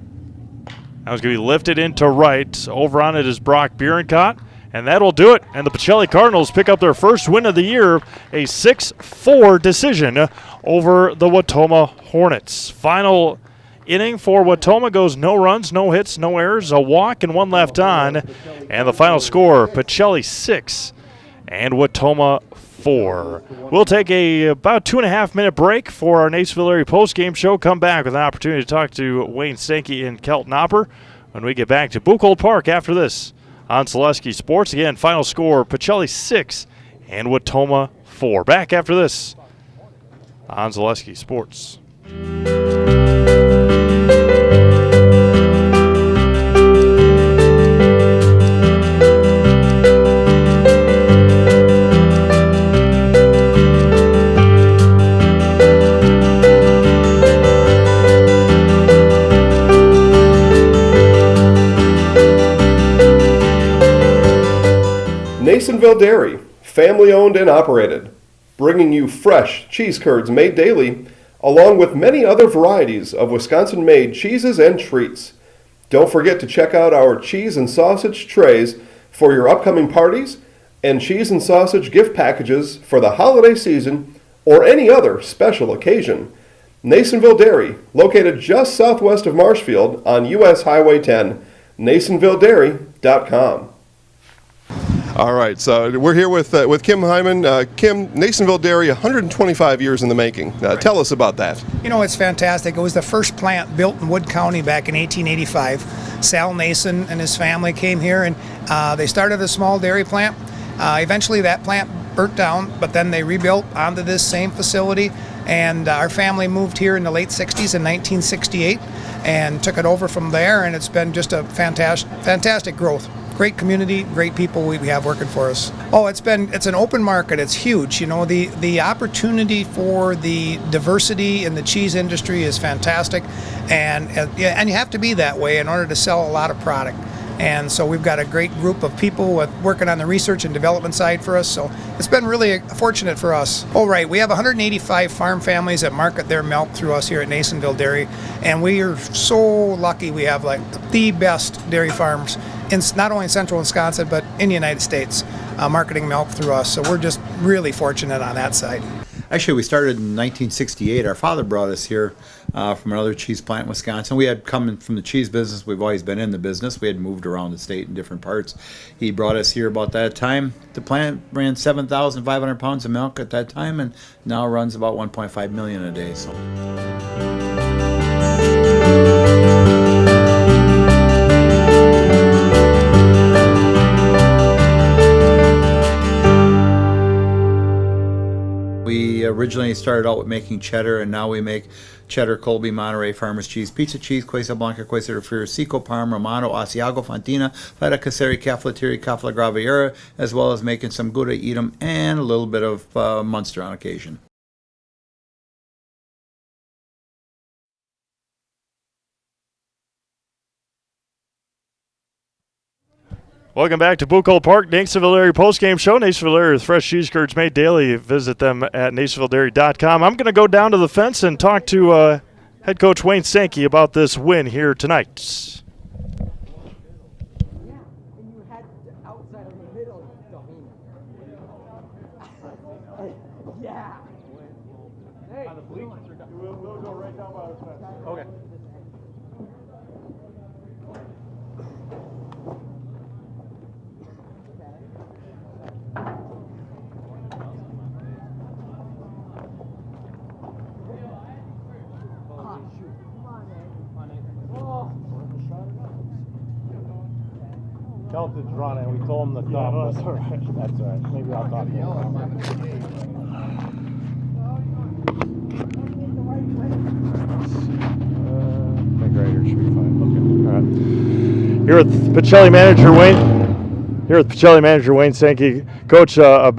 [SPEAKER 1] That was going to be lifted into right. Over on it is Brock Bierencott, and that will do it. And the Pacelli Cardinals pick up their first win of the year, a 6-4 decision over the Wautoma Hornets. Final inning for Wautoma goes no runs, no hits, no errors, a walk, and 1 left on. And the final score, Pacelli 6 and Wautoma 4. We'll take about 2.5 minute break for our Nacenville area post-game show. Come back with an opportunity to talk to Wayne Sankey and Kelton Hopper when we get back to Buchholz Park after this on Selesky Sports. Again, final score, Pacelli 6 and Wautoma 4. Back after this on Selesky Sports.
[SPEAKER 9] Nacenville Dairy, family owned and operated, bringing you fresh cheese curds made daily, along with many other varieties of Wisconsin-made cheeses and treats. Don't forget to check out our cheese and sausage trays for your upcoming parties and cheese and sausage gift packages for the holiday season or any other special occasion. Nacenville Dairy, located just southwest of Marshfield on US Highway 10, nacenvilledairy.com.
[SPEAKER 10] All right, so we're here with Kim Hyman. Kim, Nacenville Dairy, 125 years in the making.
[SPEAKER 11] Right.
[SPEAKER 10] Tell us about that.
[SPEAKER 11] You know, it's fantastic. It was the first plant built in Wood County back in 1885. Sal Nason and his family came here, and they started a small dairy plant. Eventually that plant burnt down, but then they rebuilt onto this same facility, and our family moved here in the late 60s in 1968 and took it over from there, and it's been just a fantastic growth. Great community, great people we have working for us. Oh, it's an open market. It's huge. You know, the opportunity for the diversity in the cheese industry is fantastic, and you have to be that way in order to sell a lot of product. And so we've got a great group of people working on the research and development side for us. So it's been really fortunate for us. Oh, right. We have 185 farm families that market their milk through us here at Nacenville Dairy. And we are so lucky we have like the best dairy farms in not only in central Wisconsin, but in the United States, marketing milk through us. So we're just really fortunate on that side.
[SPEAKER 12] Actually, we started in 1968. Our father brought us here from another cheese plant in Wisconsin. We had come from the cheese business. We've always been in the business. We had moved around the state in different parts. He brought us here about that time. The plant ran 7,500 pounds of milk at that time, and now runs about 1.5 million a day. So. We originally started out with making cheddar, and now we make cheddar, Colby, Monterey, Farmers Cheese, Pizza Cheese, Quesa Blanca, Quesa de Friar, Seco, Parma, Romano, Asiago, Fontina, Feta Caseri, Caflateri, Cafla Graviera, as well as making some Gouda Edam and a little bit of Munster on occasion.
[SPEAKER 1] Welcome back to Buchholz Park, Nasonville Dairy Postgame Show. Nasonville Dairy with fresh cheese curds made daily. Visit them at NasonvilleDairy.com. I'm going to go down to the fence and talk to head coach Wayne Sankey about this win here tonight.
[SPEAKER 13] Okay. Kelton's running. We told him to come. Yeah, that's all right. That's all right. Maybe I'll talk to him.
[SPEAKER 1] I think right here should be fine. Okay. All right. Here with Pacelli manager Wayne Sankey. Coach, a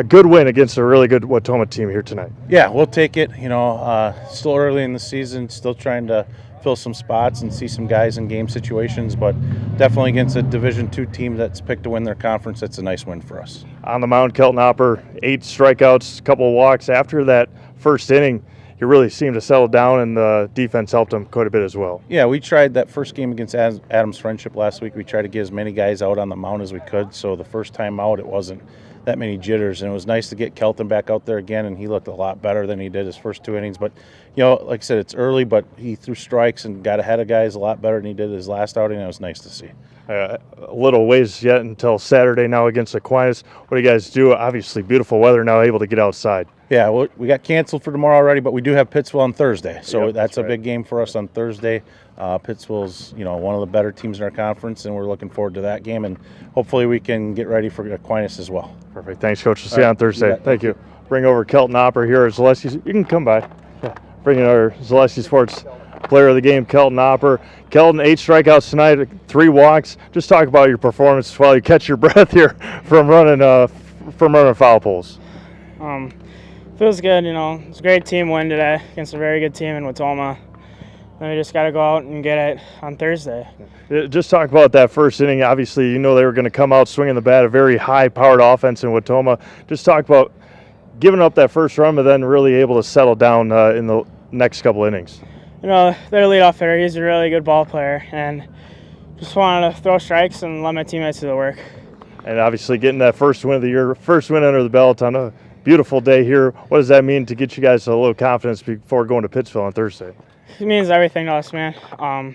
[SPEAKER 1] good win against a really good Wautoma team here tonight.
[SPEAKER 23] Yeah, we'll take it. You know, still early in the season, still trying to fill some spots and see some guys in game situations, but definitely against a Division II team that's picked to win their conference, that's a nice win for us.
[SPEAKER 1] On the mound, Kelton Hopper, 8 strikeouts, a couple of walks. After that first inning, he really seemed to settle down, and the defense helped him quite a bit as well.
[SPEAKER 23] Yeah, we tried that first game against Adams Friendship last week. We tried to get as many guys out on the mound as we could, so the first time out it wasn't that many jitters, and it was nice to get Kelton back out there again, and he looked a lot better than he did his first 2 innings. But, you know, like I said, it's early, but he threw strikes and got ahead of guys a lot better than he did his last outing, and it was nice to see.
[SPEAKER 1] A little ways yet until Saturday now against Aquinas. What do you guys do? Obviously, beautiful weather now, able to get outside.
[SPEAKER 23] Yeah, well, we got canceled for tomorrow already, but we do have Pittsville on Thursday, so
[SPEAKER 1] Yep,
[SPEAKER 23] that's a
[SPEAKER 1] right.
[SPEAKER 23] big game for us on Thursday. Pittsville's, you know, one of the better teams in our conference, and we're looking forward to that game, and hopefully we can get ready for Aquinas as well.
[SPEAKER 1] Perfect. Thanks, Coach. We'll see you
[SPEAKER 23] All
[SPEAKER 1] on
[SPEAKER 23] right,
[SPEAKER 1] Thursday.
[SPEAKER 23] you bet.
[SPEAKER 1] Thank you. Bring over Kelton Hopper here at Zaleski. You can come by. Bringing our Zaleski Sports player of the game, Kelton Hopper. Kelton, 8 strikeouts tonight, 3 walks. Just talk about your performance while you catch your breath here from running foul poles.
[SPEAKER 14] Feels good, you know. It's a great team win today against a very good team in Wautoma. Then we just got to go out and get it on Thursday.
[SPEAKER 1] Just talk about that first inning. Obviously, you know they were going to come out swinging the bat, a very high-powered offense in Wautoma. Just talk about giving up that first run, but then really able to settle down in the next couple innings.
[SPEAKER 14] You know, their leadoff hitter, he's a really good ball player, and just wanted to throw strikes and let my teammates do the work.
[SPEAKER 1] And obviously getting that first win of the year, first win under the belt on a beautiful day here. What does that mean to get you guys a little confidence before going to Pittsville on Thursday?
[SPEAKER 14] It means everything to us, man. I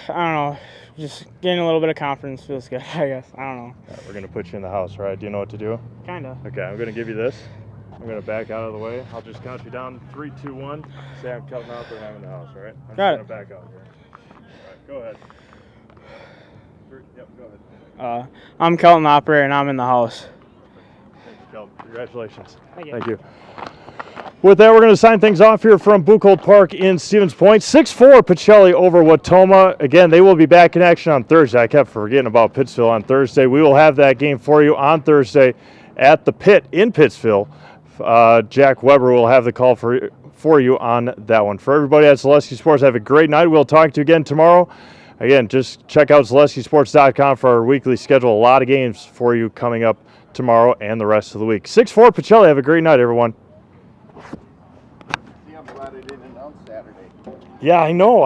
[SPEAKER 14] don't know. Just getting a little bit of confidence feels good, I guess. I don't know.
[SPEAKER 1] We're going to put you in the house, right? Do you know what to do?
[SPEAKER 14] Kinda.
[SPEAKER 1] Okay, I'm going to give you this. I'm going to back out of the way. I'll just count you down. 3, 2, 1. Say I'm Kelton Hopper and I'm in the house, all right? I'm
[SPEAKER 14] Got
[SPEAKER 1] just going to back out here. All right, go ahead. Yep, go ahead.
[SPEAKER 14] I'm Kelton Hopper, and I'm in the house.
[SPEAKER 1] Thanks, Kelton. Congratulations.
[SPEAKER 14] Thank you.
[SPEAKER 1] With that, we're going to sign things off here from Buchholz Park in Stevens Point. 6-4 Pacelli over Wautoma. Again, they will be back in action on Thursday. I kept forgetting about Pittsville on Thursday. We will have that game for you on Thursday at the Pit in Pittsville. Jack Weber will have the call for you on that one. For everybody at Zaleski Sports, have a great night. We'll talk to you again tomorrow. Again, just check out ZaleskiSports.com for our weekly schedule. A lot of games for you coming up tomorrow and the rest of the week. 6-4 Pacelli. Have a great night, everyone.
[SPEAKER 3] See, I'm glad I didn't announce Saturday.
[SPEAKER 1] Yeah, I know.